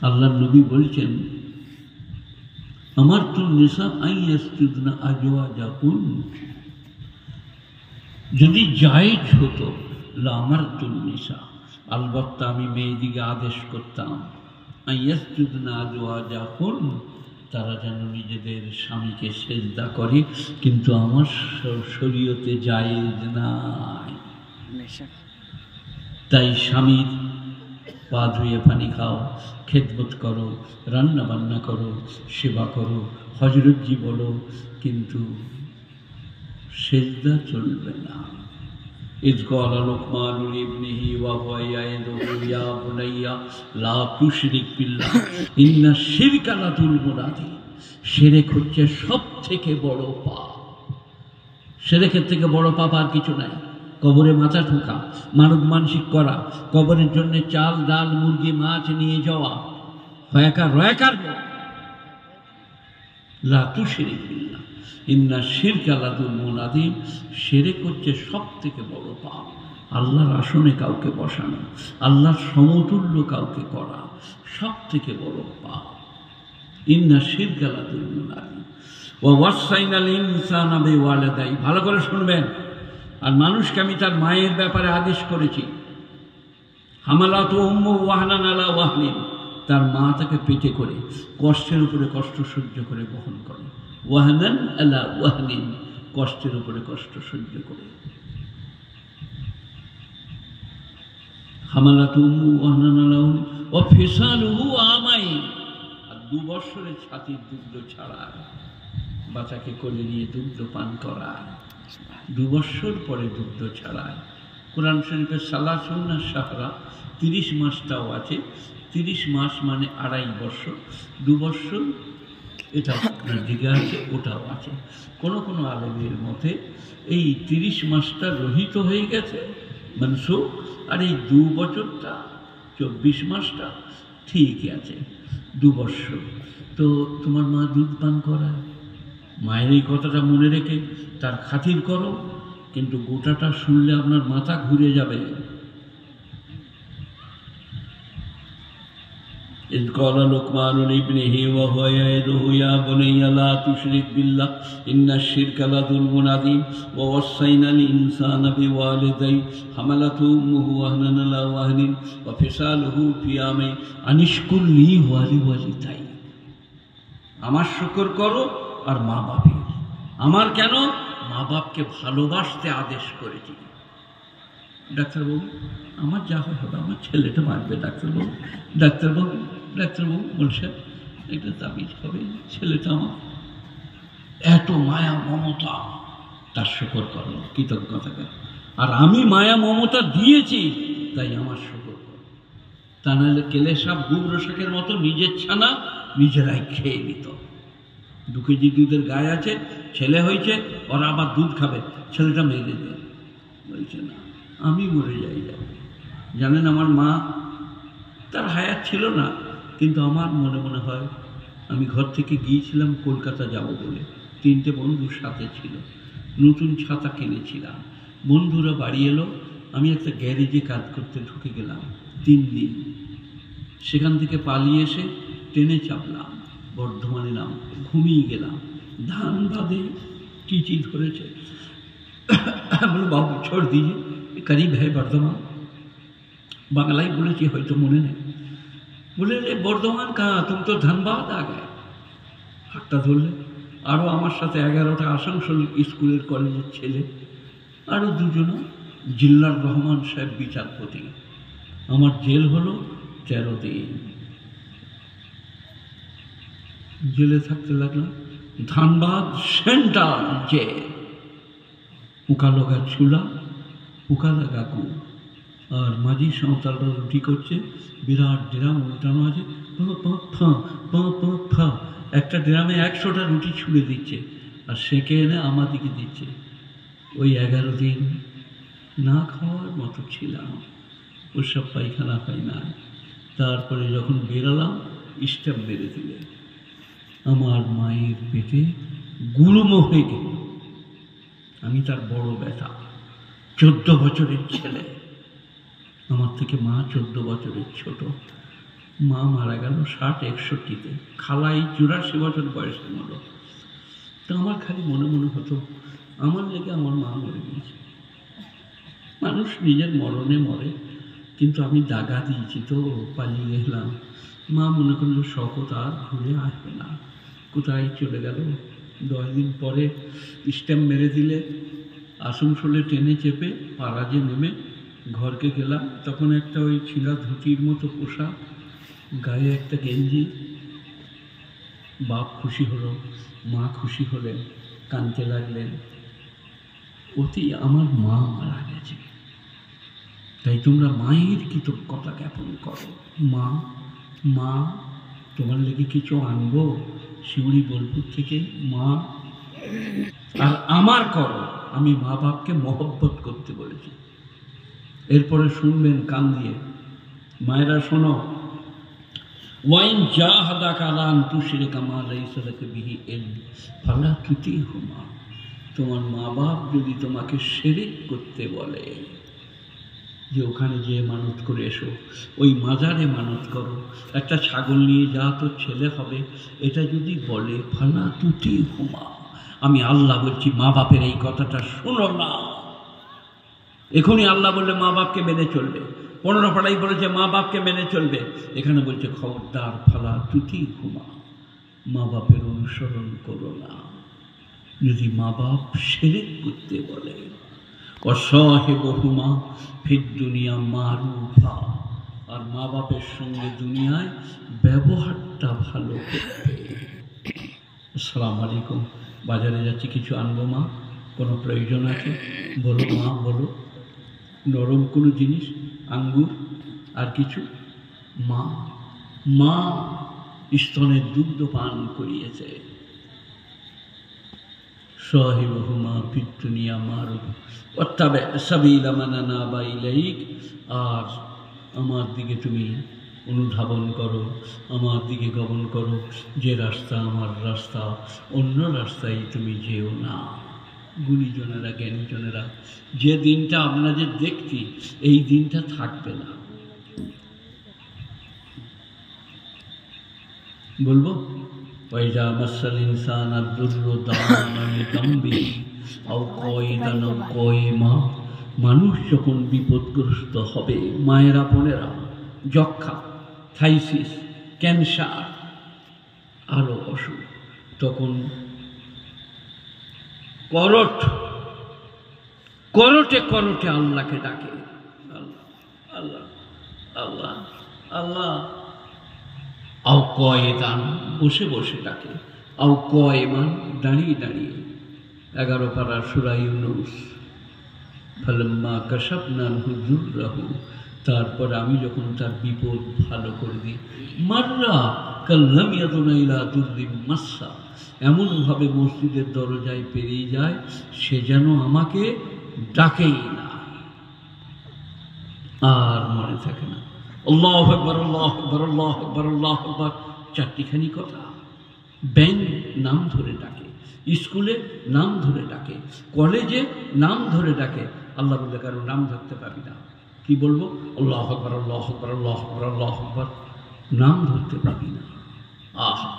আল্লাহর নবী বলছেন, আমারতুন নিসা আইয়াসজুদনা আজওয়াজাকুন, যদি জায়েজ হতো লামারতুন নিসা, আলবত্তা আমি মেয়েদিকে আদেশ করতাম, আইয়াসজুদনা আজওয়াজাকুন, তারা যেন নিজেদের স্বামীকে সেজদা করে, কিন্তু আমার শরীয়তে জায়েজ নাই। তাই স্বামীর পা ধুয়ে পানি খাও, খেদমত করো, রান্না বান্না করো, সেবা করো, হজরতজি বলো, কিন্তু সেজদা চলবে না। إذ قال لقمان لابنه وهو يعظه يا بني لا تشرك بالله إن الشرك لظلم عظيم। শিরক হচ্ছে সব থেকে বড় পাপ। শিরকের থেকে বড় পাপ আর কিছু নাই। কবরে মাথা ঠোকা, মানত মানসিক করা, কবরের জন্য চাল ডাল মুরগি মাছ নিয়ে যাওয়া, রয়াকার লা তুশরিক বিল্লাহ ইন্না শিরকা লাযুলমুন আযীম। শিরক হচ্ছে সব থেকে বড় পাপ। আল্লাহর আসনে কাউকে বসানো, আল্লাহর সমতুল্য কাউকে করা সব থেকে বড় পাপ। ইন্না শিরকা লাযুলমুন আযীম। ওয়া ওয়াসাইনাল ইনসানা বিওয়ালিদাইহি, ভালো করে শুনবেন। আর মানুষকে আমি তার মায়ের ব্যাপারে আদেশ করেছি, হামালাতু উম্মুহু ওয়াহনান আলা ওয়াহনিন, তার মা তাকে পেটে করে কষ্টের উপরে কষ্ট সহ্য করে বহন করে। ওয়াহনান আলা ওয়াহনিন, কষ্টের উপরে কষ্ট সহ্য করে। হামালাতু উম্মুহু ওয়াহনান আলা ওয়াহনিন ওয়া ফিসালুহু আমাইন, আর 2 বছরের ছাতির দুগ্ধ ছাড়ায়, বাচ্চাকে কোলে নিয়ে দুগ্ধ পান করায়, 2 বছর পরে দুগ্ধ ছাড়ায়। কোরআন শরীফের সালাসুন শাহরা, 30 মাসটাও আছে। 30 মাস মানে 2.5 বছর, 2 বছর এটা আপনার দিকে আছে, ওটাও আছে। কোনো কোনো আলেমের মতে এই 30 মাসটা রহিত হয়ে গেছে মানসুখ, আর এই 2 বছরটা 24 মাসটা ঠিকই আছে, 2 বছর। তো তোমার মা দুধ পান করায়, মায়ের এই কথাটা মনে রেখে তার খাতির করো, কিন্তু গোটাটা শুনলে আপনার মাথা ঘুরে যাবে। إذ قال لقمان لابنه وهو يعظه يا بني لا تشرك بالله إن الشرك لظلم عظيم ووصينا الإنسان بوالديه حملته أمه وهنا على وهن وفصاله في عامين أن اشكر لي ولوالديك। আমার শুকর করো আর মা বাপের। আমার কেন? মা বাপকে ভালোবাসতে আদেশ করেছি। ডাক্তারবাবু, আমার যা হবে, আমার ছেলেটা মারবে। ডাক্তারবাবু বলছেন এটা তাবিজ হবে, ছেলেটা আমার। এত মায়া মমতা, তার শুকর করলো, কৃতজ্ঞতাকে। আর আমি মায়া মমতা দিয়েছি, তাই আমার শুকর করো। তা নাহলে কেলে সাপ গুবর শাকের মতো নিজের ছানা নিজেরাই খেয়ে নিত। 2 কেজি দুধের গায়ে আছে, ছেলে হয়েছে, ওরা আবার দুধ খাবে, ছেলেটা মেরে দেয়। বলছে না, আমি মরে যাই। জানেন, আমার মা, তার হায়াত ছিল না, কিন্তু আমার মনে মনে হয় আমি ঘর থেকে গিয়েছিলাম কলকাতা যাব বলে, 3টে বন্ধুর সাথে ছিল, নতুন ছাতা কিনেছিলাম। বন্ধুরা বাড়ি এলো, আমি একটা গ্যারেজে কাজ করতে ঢুকে গেলাম 3 দিন। সেখান থেকে পালিয়ে এসে ট্রেনে চাপলাম, বর্ধমানে নাম, ঘুমিয়ে গেলাম। ধানবাদে টিটি ধরেছে, বলো বাবু ছোড় দিয়ে করিব है বর্ধমান। বাংলায় বলেছি, হয়তো মনে নেই। বলে রে বর্ধমান কাহা, তুমি তো ধানবাদ আ গে। হাতটা ধরলে। আরও আমার সাথে 11টা আসানসোল স্কুলের কলেজের ছেলে, আরও 2 জন, জিল্লার রহমান সাহেব বিচারপতি। আমার জেল হলো 13 দিন। জেলে থাকতে লাগলাম, ধানবাদ সেন্ট্রাল জেল। পোকা লগা চুলা, পোকা লাগা কু, আর মাঝি সাঁওতালরা রুটি করছে, বিরাট ড্রাম উল্টানো আছে, একটা ড্রামে 100টা রুটি ছুঁড়ে দিচ্ছে, আর সেঁকে এনে আমাদিকে দিচ্ছে। ওই 11 দিন না খাওয়ার মতো ছিলাম, ওসব পায়খানা পাই না। তারপরে যখন বেরালাম, স্ট্যাম্প মেরে দিলে। আমার মায়ের পেটে গুড়ুমো হয়ে গেল। আমি তার বড় বেটা, 14 বছরের ছেলে। আমার থেকে মা 14 বছরের ছোট। মা মারা গেল 60-61-তে, খালাই 84 বছর বয়সে মরল। তো আমার খালি মনে মনে হতো আমার লেগে আমার মা মরে গিয়েছে। মানুষ নিজের মরণে মরে, কিন্তু আমি দাগা দিয়েছি তো, পালিয়ে এলাম। মা মনে করলো শকত আর ঘুরে আসবে না, কোথায় চলে গেল। 10 দিন পরে স্ট্যাম্প মেরে দিলে আসানসোলে ট্রেনে চেপে পাড়াজে নেমে ঘরকে গেলাম। তখন একটা ওই ছিঁড়া ধুতির মতো পোশাক, গায়ে একটা গেঞ্জি। বাপ খুশি হলো, মা খুশি হলেন, কাঁদতে লাগলেন। অতি আমার মা মারা গেছে, তাই তোমরা মায়ের কৃতজ্ঞতা জ্ঞাপন করো। মা, মা তোমার লেগে কিছু আনবো শিউড়ি বোলপুর থেকে, মা। আর আমার করো, আমি মা বাপকে মহব্বত করতে বলেছি। এরপরে শুনবেন কান দিয়ে, মায়েরা শোনো, ওয়াইন জাহাদাকা আলা আন তুশরিকা মা লাইসা লাকা বিহি ইলম ফালা তুতিহুমা। তোমার মা বাপ যদি তোমাকে শিরক করতে বলে যে ওখানে যে মানত করে এসো, ওই মাজারে মানত করো, একটা ছাগল নিয়ে যা তোর ছেলে হবে, এটা যদি বলে ফালা তুতিহুমা, আমি আল্লাহ বলছি মা বাপের এই কথাটা শোনো না। এখনই আল্লাহ বললে মা বাপকে মেনে চলবে, 15 পাড়াই বলেছে মা বাপকে মেনে চলবে, এখানে বলছে খবরদার ফালা তুতিহুমা, মা বাপের অনুসরণ করো না যদি মা বাপ শিরক করতে বলে। ওয়াসাহিবুহুমা ফিদ দুনিয়া মারুফা, আর মা বাপের সঙ্গে দুনিয়ায় ব্যবহারটা ভালো করবে। আসসালামু আলাইকুম, বাজারে যাচ্ছি, কিছু আনবো মা, কোনো প্রয়োজন আছে? বলো মা, বলো। নরম কোনো জিনিস, আঙ্গুর, আর কিছু? মা, মা স্তনের দুগ্ধ পান করিয়েছে। সাহিবুহুমা ফিদ দুনিয়া মারুফ ওয়াত্তাবি সাবিলা মান আনাবা ইলাইক, আর আমার দিকে তুমি অনুধাবন করো, আমার দিকে গমন করো, যে রাস্তা আমার রাস্তা, অন্য রাস্তায় তুমি যেও না। গুণীজনেরা, জ্ঞানীজনেরা, যে দিনটা আপনাদের দেখছি এই দিনটা থাকবে না। বলবো, ওয়াইজা মাসাল ইনসান আদ-দুররু দাআনা লিযামবিহি আও কায়দান আও কায়িমা, মানুষ যখন বিপদগ্রস্ত হবে, মায়েরা বোনেরা, যক্ষা, থাইসিস, ক্যান্সার, আরো অসুখ, তখন করটে করটে আল্লাহকে ডাকে, আল্লাহ আল্লাহ আল্লাহ আল্লাহ। আও কয়েদান, বসে বসে ডাকে, আও কয়েমান, দাঁড়িয়ে দাঁড়িয়ে। 11 পারা সূরা ইউনূস। ফালাম্মা কাশাফনা আনহু যুররাহু, তারপর আমি যখন তার বিপদ ভালো করে দিই, মাররা কাল্লাম ইয়াদুনা ইলা দুররিম মাসসা, এমনভাবে মসজিদের দরজায় পেরিয়ে যায় সে যেন আমাকে ডাকেই না, আর মনে থাকে না। আল্লাহু আকবার, আল্লাহু আকবার, আল্লাহু আকবার, আল্লাহু আকবার, 4টিখানি কথা। ব্যাংক নাম ধরে ডাকে, স্কুলে নাম ধরে ডাকে, কলেজে নাম ধরে ডাকে। আল্লাহ বলে কারো নাম ধরতে পারবি না। কি বলবো? আল্লাহু আকবার, আল্লাহু আকবার, আল্লাহু আকবার, আল্লাহু আকবার, নাম ধরতে পারবি না। আহা,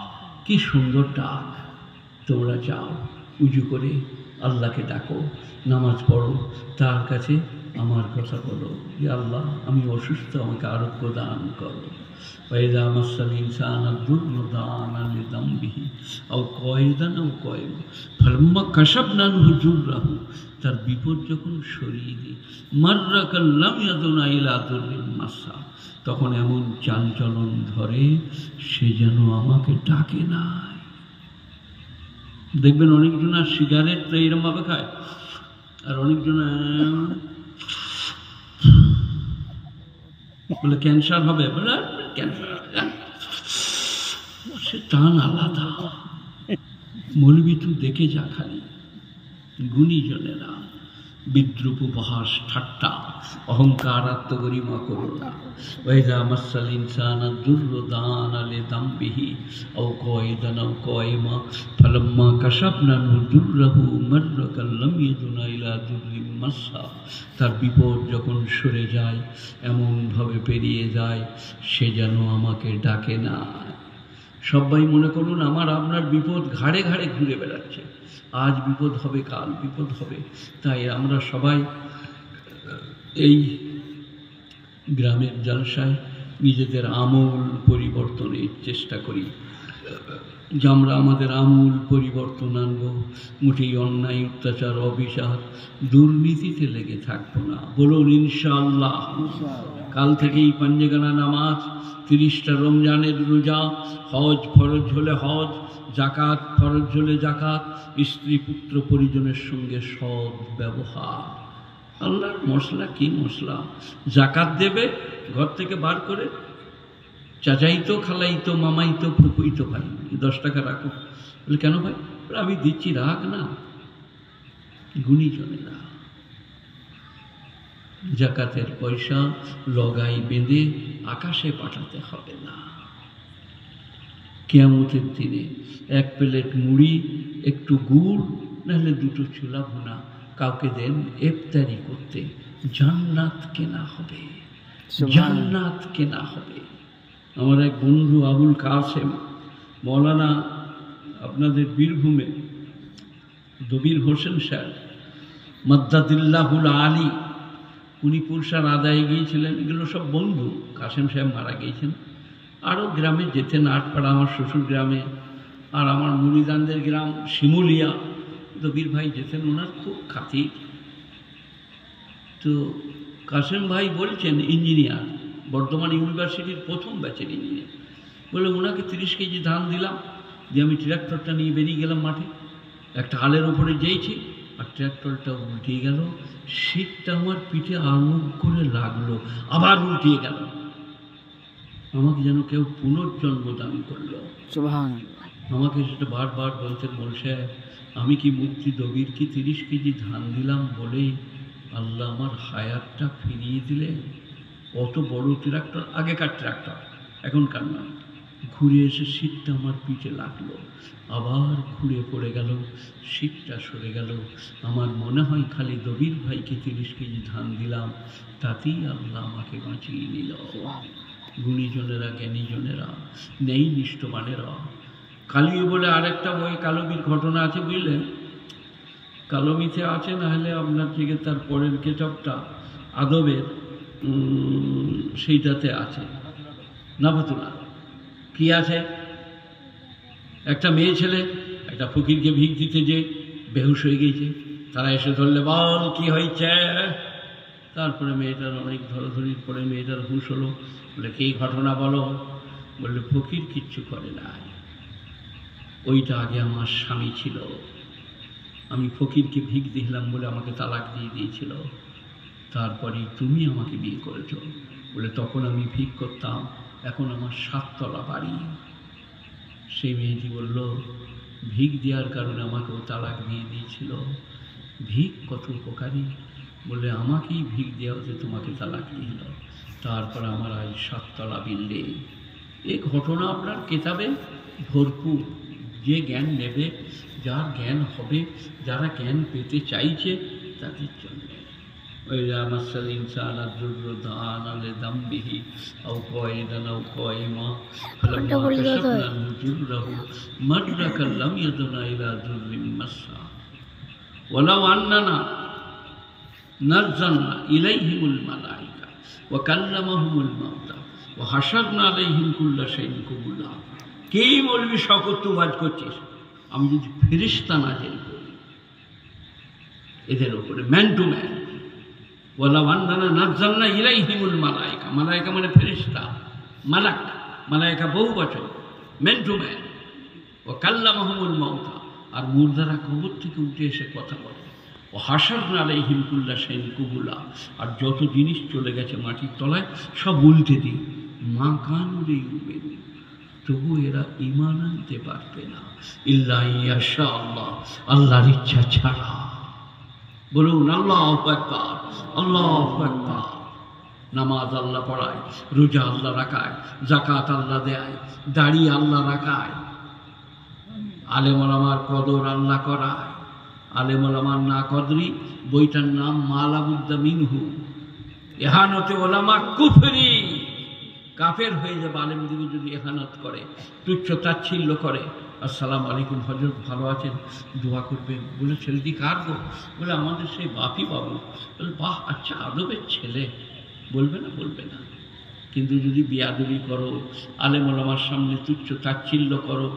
কি সুন্দর ডাক। তোমরা যাও, উজু করে আল্লাহকে ডাকো, নামাজ পড়ো, তার কাছে আমার কথা বলো, যে আল্লাহ আমি অসুস্থ, আমাকে আরোগ্য দান করো। ওয়াইযা মাসাল ইনসান আদ-দুররু দাআনা লিযামবিহি আও কায়দান আও কায়িমা ফালাম্মা কাশাফনা আনহু যুররাহু, তার বিপদ যখন সরিয়ে দিই, মাররা কাল্লাম ইয়াদুনা ইলা দুররিম মাসসা, তখন এমন চালচলন ধরে সে যেন আমাকে ডাকে না। দেখবেন অনেকজন আর সিগারেট এইরকম ভাবে খায়, আর অনেকজন বলে ক্যান্সার হবে, বলে ক্যান্সার, সে টান আলাদা। মৌলবি তুই দেখে যা, খালি গুণীজনেরা বিদ্রুপ, উপহাস, ঠাট্টা, অহংকার, আত্মগরিমা করো না। ওয়াইদা মাসাল ইনসানা দুররু দানা লিযামবিহি আও কায়দান আও কায়মা ফালাম্মা কাশাফনা দুররাহু মাররা কাল্লাম ইয়াদুনা ইলা দুররিম মাসসা। তার বিপদ যখন সরে যায়, এমনভাবে পেরিয়ে যায় সে যেন আমাকে ডাকে না। সবাই মনে করুন আমার আপনার বিপদ ঘাড়ে ঘাড়ে ঘুরে বেড়াচ্ছে, আজ বিপদ হবে, কাল বিপদ হবে। তাই আমরা সবাই এই গ্রামের জলসায় নিজেদের আমূল পরিবর্তনের চেষ্টা করি, যে আমরা আমাদের আমূল পরিবর্তন আনব। মোটেই অন্যায়, অত্যাচার, অবিচার, দুর্নীতিতে লেগে থাকবো না। বলুন ইনশাআল্লাহ। কাল থেকেই পাঞ্জেগানা নামাজ, 30টা রমজানের রোজা, হজ ফরজ হলে হজ, জাকাত ফরজ হলে জাকাত, স্ত্রী পুত্র পরিজনের সঙ্গে সৎ ব্যবহার। আল্লাহর মশলা কি মশলা! জাকাত দেবে ঘর থেকে বার করে, চাচাইতো, খালাইতো, মামাইতো, ফুকুইতো, ভাই 10 টাকা রাখো। বলে কেন ভাই? আমি দিচ্ছি, রাখ না। গুণীজনেরা জাকাতের পয়সা লগাই বেঁধে আকাশে পাঠাতে হবে না। কিয়ামতের দিনে 1 প্লেট মুড়ি, একটু গুড়, নাহলে 2টো ছোলা ভুনা কাউকে দেন ইফতারি করতে, জান্নাত কেনা হবে, জান্নাত কেনা হবে। আমার এক বন্ধু আবুল কাসেম মৌলানা, আপনাদের বীরভূমে দবির হোসেন সাহেব মাদ্দাদিল্লাহুল আলী, উনি পুরসার আদায়ে গিয়েছিলেন। এগুলো সব বন্ধু। কাসেম সাহেব মারা গিয়েছেন। আরও গ্রামে যেতেন, আটপাড়া আমার শ্বশুর গ্রামে, আর আমার মুরিদানদের গ্রাম শিমুলিয়া, দবির ভাই যেতেন, ওনার খুব খাতির। তো কাসেম ভাই বলছেন, ইঞ্জিনিয়ার, বর্ধমান ইউনিভার্সিটির প্রথম ব্যাচের ইঞ্জিনিয়ার, বলে ওনাকে 30 কেজি ধান দিলাম, দিয়ে আমি ট্র্যাক্টরটা নিয়ে বেরিয়ে গেলাম মাঠে। একটা হালের ওপরে যেয়েছি আর ট্র্যাক্টরটা উল্টে গেল, শীতটা আমার পিঠে আঙুল করে লাগলো, আবার উল্টে গেল। আমাকে যেন কেউ পুনর্জন্ম দান করলো। আমাকে সেটা বারবার বলতেন, মোল সাহেব আমি কি মূর্তি দবির কি 30 কেজি ধান দিলাম বলে আল্লাহ আমার হায়াতটা ফিরিয়ে দিলেন? অত বড় ট্রাক্টর, আগেকার ট্রাক্টর, এখনকার নয়। ঘুরে এসে শীতটা আমার পিঠে লাগলো, আবার ঘুরে পড়ে গেল, শীতটা সরে গেল। আমার মনে হয় খালি দবির ভাইকে 30 কেজি ধান দিলাম, তাতেই আল্লাহ আমাকে বাঁচিয়ে নিল। গুণীজনেরা, জ্ঞানীজনেরা, নেই নিষ্ঠবানেরা। কালী বলে আরেকটা বই, কালমির ঘটনা আছে, বুঝলেন? কালমিতে আছে, না হলে আপনার থেকে তার পরের কেতাবটা আদবের সেইটাতে আছে, নাফাতুল্লাহ। কি আছে? একটা মেয়ে ছেলে একটা ফকিরকে ভিক দিতে যে বেহুশ হয়ে গিয়েছে। তারা এসে ধরলে, বল কি হয়েছে? তারপরে মেয়েটার অনেক ধরাধরির পরে মেয়েটার হুঁশ হলো। বলে কি ঘটনা বলো? বললে ফকির কিচ্ছু করে নাই, ওইটা আগে আমার স্বামী ছিল, আমি ফকিরকে ভিক দিলাম বলে আমাকে তালাক দিয়ে দিয়েছিল, তারপরেই তুমি আমাকে বিয়ে করেছ। বলে তখন আমি ভিক করতাম, এখন আমার 7 তলা বাড়ি। সেই মেয়েটি বলল, ভিক দেওয়ার কারণে আমাকেও তালাক দিয়ে দিয়েছিল। ভিক কত উপকারী! বলে আমাকেই ভিক দেওয়া হতে তোমাকে তালাক দিল, তারপর আমার আজ 7 তলা বিল্ডিং। এই ঘটনা আপনার কেতাবে ভরপুর। যে জ্ঞান নেবে, যার জ্ঞান হবে, যারা জ্ঞান পেতে চাইছে তাদের জন্য। ওইরা মাসাল ইনসানা দুররু দানা লিযামবিহি আও কায়দান আও কায়মা ফালাম্মা কাশাফনা দুররাহু মাররা কাল্লাম ইয়াদুনা ইলা দুররিম মাসসা ওয়ালাউ আন্নানা নাযালনা ইলাইহিমুল মালাইকা ওয়া কাল্লামাহুমুল মাউতা ওয়া হাশারনা আলাইহিম কুল্লা শাইইন কুবুলা। কে বলবি শকতবাজ করছিস? আমি যদি ফেরেশতা নাযিল করি এদের উপরে, ম্যান টু ম্যান। ওয়ালাউ আন্নানা নাযালনা ইলাইহিমুল মালাইকা, মালাইকা মানে ফেরেশতা, মালাক, মালাইকা বহু বচন, ম্যান টু ম্যান। ওয়া কাল্লামাহুমুল মাউতা, আর মুর্দারা কবর থেকে উঠে এসে কথা বলে। ও হাশারনা আলাইহিম কুল্লা শাইইন কুবুলা, আর যত জিনিস চলে গেছে মাটির তলায় সব উল্টে দিই। মা কানু লিউমিনু, তবু এরা ঈমান আনতে পারবে না, ইল্লা ইয়াশা আল্লাহ, আল্লাহর ইচ্ছা ছাড়া। বলুন আল্লাহু আকবার, আল্লাহু আকবার। নামাজ আল্লাহ পড়ায়, রোজা আল্লাহ রাখায়, যাকাত আল্লাহ দেয়, দাড়ি আল্লাহ রাখায়, আলেম ওলামার কদর আল্লাহ করায়। আলেম ওলামার না কদরি, বইটার নাম মা লা বুদ্দা মিনহু। এহানতে ওলামা কুফরি, কাফের হয়ে যাবে আলেমদিকে যদি এহানত করে, তুচ্ছ তাচ্ছিল্য করে। আসসালামু আলাইকুম হযরত, ভালো আছেন, দোয়া করবেন। বলে ছেলেটি কার গো? বলে আমাদের সেই বাপি বাবু। বলে বাহ, আচ্ছা আদবের ছেলে। বলবে না? বলবে না। কিন্তু যদি বেয়াদবি করো, আলেম ওলামার সামনে তুচ্ছ তাচ্ছিল্য করো,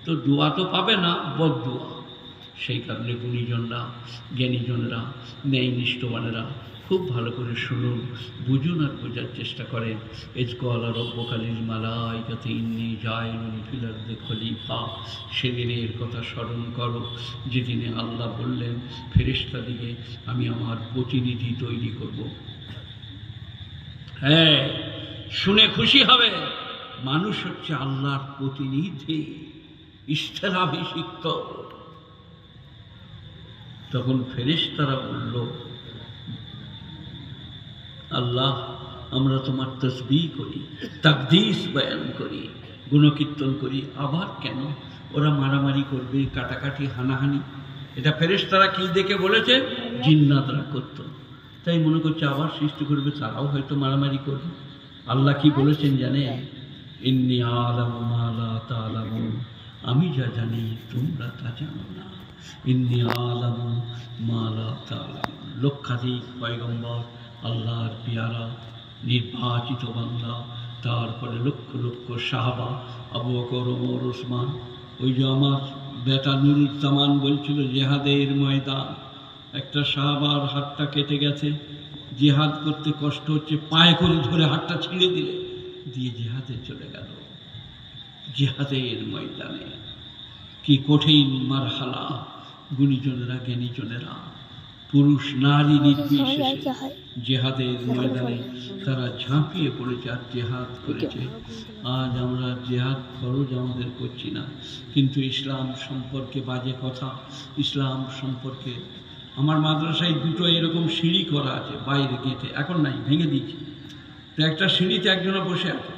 তো দোয়া তো পাবে না, বদদোয়া। সেই কারণে গুণীজনরা, জ্ঞানীজনরা, ন্যায়নিষ্ঠবানেরা খুব ভালো করে শুনুন, বুঝুন আর বোঝার চেষ্টা করেন। ইজকালা রব্বুকা লিল মালাইকাতি ইন্নী জাইলুন ফিল আরদি খলিফা। সেদিনের কথা স্মরণ করো, যেদিনে আল্লাহ বললেন ফেরেশতাদিকে আমি আমার প্রতিনিধি তৈরি করব। হ্যাঁ, শুনে খুশি হবে, মানুষ হচ্ছে আল্লাহর প্রতিনিধি, ইশতেরাভিষিক্ত। তখন ফেরেশতারা বলল, আল্লাহ আমরা তোমার তসবিহ করি, তাকদীস বয়ান করি, গুণকীর্তন করি, আবার কেন? ওরা মারামারি করবে, কাটাকাটি, হানাহানি। এটা ফেরেশতারা কি দেখে বলেছে? জিন্নাতরা করত। তাই মনে করছে আবার সৃষ্টি করবে, তারাও হয়তো মারামারি করবে। আল্লাহ কি বলেছেন জানেন? ইন্নী আ'লামু মা লা তা'লামুন, আমি যা জানি তোমরা তা জানো না। ইন্নী আ'লামু মা লা তা'লামুন। লক্ষাধিক পয়গম্বর, আল্লাহর পিয়ারা নির্বাচিত বান্দা, তারপরে লক্ষ লক্ষ সাহাবা, আবু বকর, ওমর, ওসমান। ওই যে আমার বেটা নুরুজ্জামান বলছিল জেহাদের ময়দান, একটা সাহাবার হাতটা কেটে গেছে, জিহাদ করতে কষ্ট হচ্ছে, পায়ে করে ধরে হাতটা ছিঁড়ে দিলে, দিয়ে জিহাদে চলে গেল। জিহাদের ময়দানে কি কঠিন মারহালা! গুণীজনেরা, জ্ঞানীজনেরা, পুরুষ নারী নির্বিশেষে জেহাদের ময়দানে তারা ঝাঁপিয়ে পড়েছে আর জেহাদ করেছে। আজ আমরা জেহাদ ফরজ আমাদের করছি না, কিন্তু ইসলাম সম্পর্কে বাজে কথা, ইসলাম সম্পর্কে। আমার মাদ্রাসায় দুটো এরকম সিঁড়ি করা আছে বাইরে গেটে, এখন নাই, ভেঙে দিয়েছি। তো একটা সিঁড়িতে একজনে বসে আছে,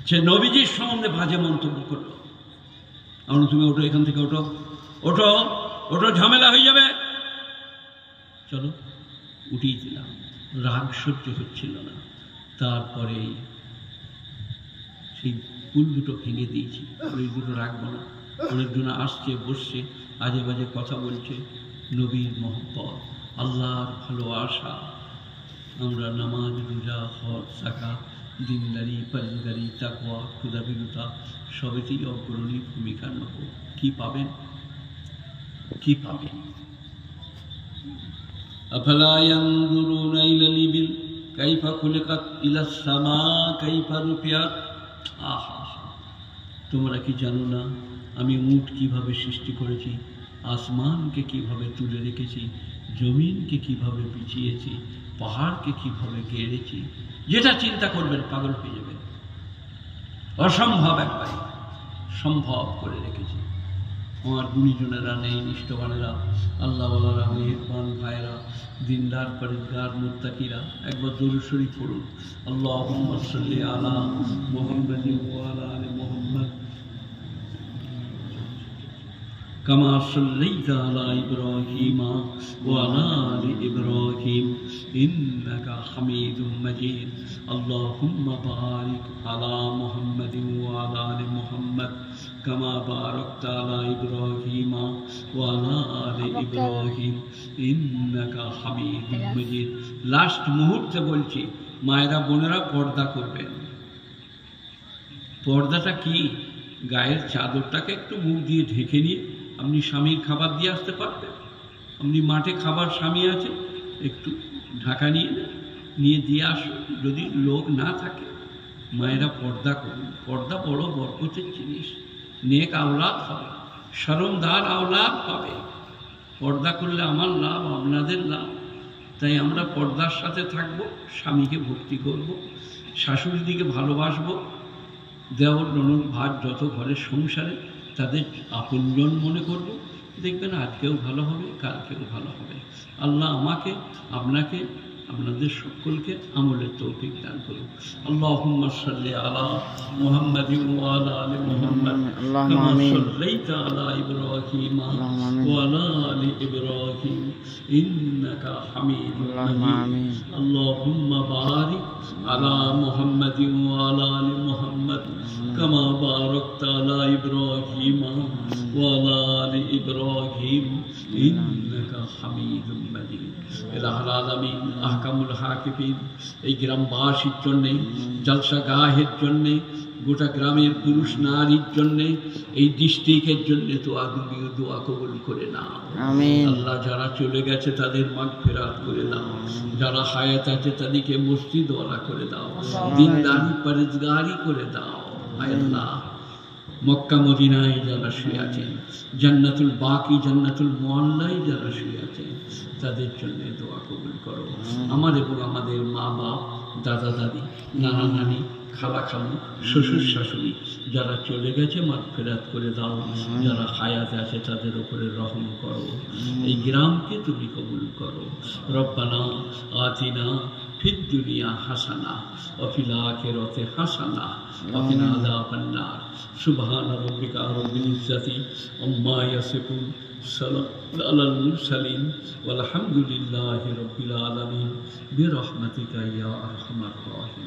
সে নবীজির সম্বন্ধে বাজে মন্তব্য করলো। আমরা, তুমি ওঠো, এখান থেকে ওঠো, ওঠো, ওঠো, ঝামেলা হয়ে যাবে। চলো, উঠিয়ে দিলাম। রাগ সহ্য হচ্ছিল না। তারপরে সেই ফুল দুটো ভেঙে দিয়েছি, ওই দুটো রাখবো না। অনেকজন আসছে, বসছে, আজে বাজে কথা বলছে। নবীর মহব্বত, আল্লাহর ভালোবাসা, আমরা নামাজ, রোজা, হজ, যাকাত, দিনদারি, পরহেজগারি, তাকওয়া, ক্ষুধাবিরতা সবেতেই অগ্রণী ভূমিকা নেব। কি পাবেন? কি পাবেন? আফালা ইয়ানজুরুনা ইলাল ইবিল কাইফা খুলিকাত ইলাস সামা কাইফা রুফিআত। আহা, তোমরা কি জানো না আমি উট কিভাবে সৃষ্টি করেছি, আসমানকে কিভাবে তুলে রেখেছি, জমিনকে কিভাবে বিছিয়েছি, পাহাড়কে কিভাবে গেড়েছি? যেটা চিন্তা করবেন পাগল হয়ে যাবেন। অসম্ভব একবারে সম্ভব করে রেখেছি। আমার গুণীজনেরা, নেই নিষ্ঠবানেরা, আল্লাহওয়ালারা, মেহেরবান ভাইরা, দিনদার, পরেজগার, মুত্তাকিরা, একবার দরুদ শরীফ পড়ুন। আল্লাহুম্মা সাল্লি আলা মুহাম্মাদিন ওয়া আলা আলি মুহাম্মাদ কামা সাল্লাইতা আলা ইব্রাহিম ওয়া আলা আলি ইব্রাহিম ইন্নাকা হামিদুম মাজিদ। আল্লাহুম্মা বারিক আলা মুহাম্মাদিন ওয়া আলা আলি মুহাম্মাদ কামা বারাকতা আলা ইব্রাহিম ওয়া আলা আলি ইব্রাহিম ইন্নাকা হামিদুম মাজিদ। লাস্ট মুহূর্তে বলছি, মায়েরা, বোনেরা, পর্দা করবেন। পর্দাটা কি? গায়ের চাদরটাকে একটু মুখ দিয়ে ঢেকে নিয়ে আপনি স্বামীর খাবার দিয়ে আসতে পারবেন। আপনি মাঠে খাবার, স্বামী আছে, একটু ঢাকা নিয়ে দিয়ে আসুন। যদি লোক না থাকে, মায়েরা পর্দা করুন। পর্দা বড় বরকতের জিনিস। নেক আওলাদ হবে, শরমদার আওলাদ পাবে। পর্দা করলে আমার লাভ, আপনাদের লাভ। তাই আমরা পর্দার সাথে থাকবো, স্বামীকে ভক্তি করব, শাশুড়ির দিকে ভালোবাসবো। দেওর ননদ ভাত যত ঘরের সংসারে, তাদের আপনজন মনে করব, দেখবেন আজকেও ভালো হবে, কালকেও ভালো হবে। আল্লাহ আমাকে, আপনাকে, আপনাদের সকলকে আমলের তৌফিক দান করুন। আল্লাহুম্মা সাল্লি আলা মুহাম্মাদিন ওয়া আলা আলি মুহাম্মাদ কামা সাল্লাইতা আলা ইব্রাহিম ওয়া আলা আলি ইব্রাহিম ইন্নাকা হামিদুম মাজিদ। আল্লাহুম্মা বারিক আলা মুহাম্মাদিন ওয়া আলা আলি মুহাম্মাদ কামা বারাকতা আলা ইব্রাহিম ওয়া আলা আলি ইব্রাহিম ইন্নাকা হামিদুম মাজিদ। ইলাহুল আলামিন আহকামুল হাকিমিন এই গ্রামবাসীর জন্যে, জলসা গাহের জন্যে, গোটা গ্রামের পুরুষ নারীর জন্যে, এই ডিস্ট্রিক্টের জন্যে দোয়া কবুল করে নাও। আল্লাহ যারা চলে গেছে তাদের মাগফিরাত করে দাও, যারা হায়াত আছে তাদেরকে মসজিদওয়ালা করে দাও, দিনদারি পরেজগারি করে দাও। আল্লাহ মক্কা মদিনায় যারা শুয়ে আছেন, জান্নাতুল বাকি জান্নাতুল মুআল্লায় যারা শুয়ে আছেন, তাদের জন্য দোয়া কবুল করো। আমার এবং আমাদের মা বাপ, দাদা দাদি, নানা নানি, খালা খালু, শ্বশুর শাশুড়ি যারা চলে গেছে মাগফিরাত করে দাও, যারা হায়াত আছে তাদের উপরে রহম করো। এই গ্রামকে তুমি কবুল করো। রব্বানা আতিনা ফিদ দুনিয়া হাসানা ওয়া ফিল আখিরাতি হাসানা ওয়া কিনা আযাবান নার। সুবহান রাব্বিকা রাব্বিল ইজ্জাতি আম্মা ইয়াসিফুন, সালামুন আলাল মুরসালিন ওয়াল হামদুলিল্লাহি রাব্বিল আলামিন বিরহমাতিকা ইয়া আরহামার রাহিমিন।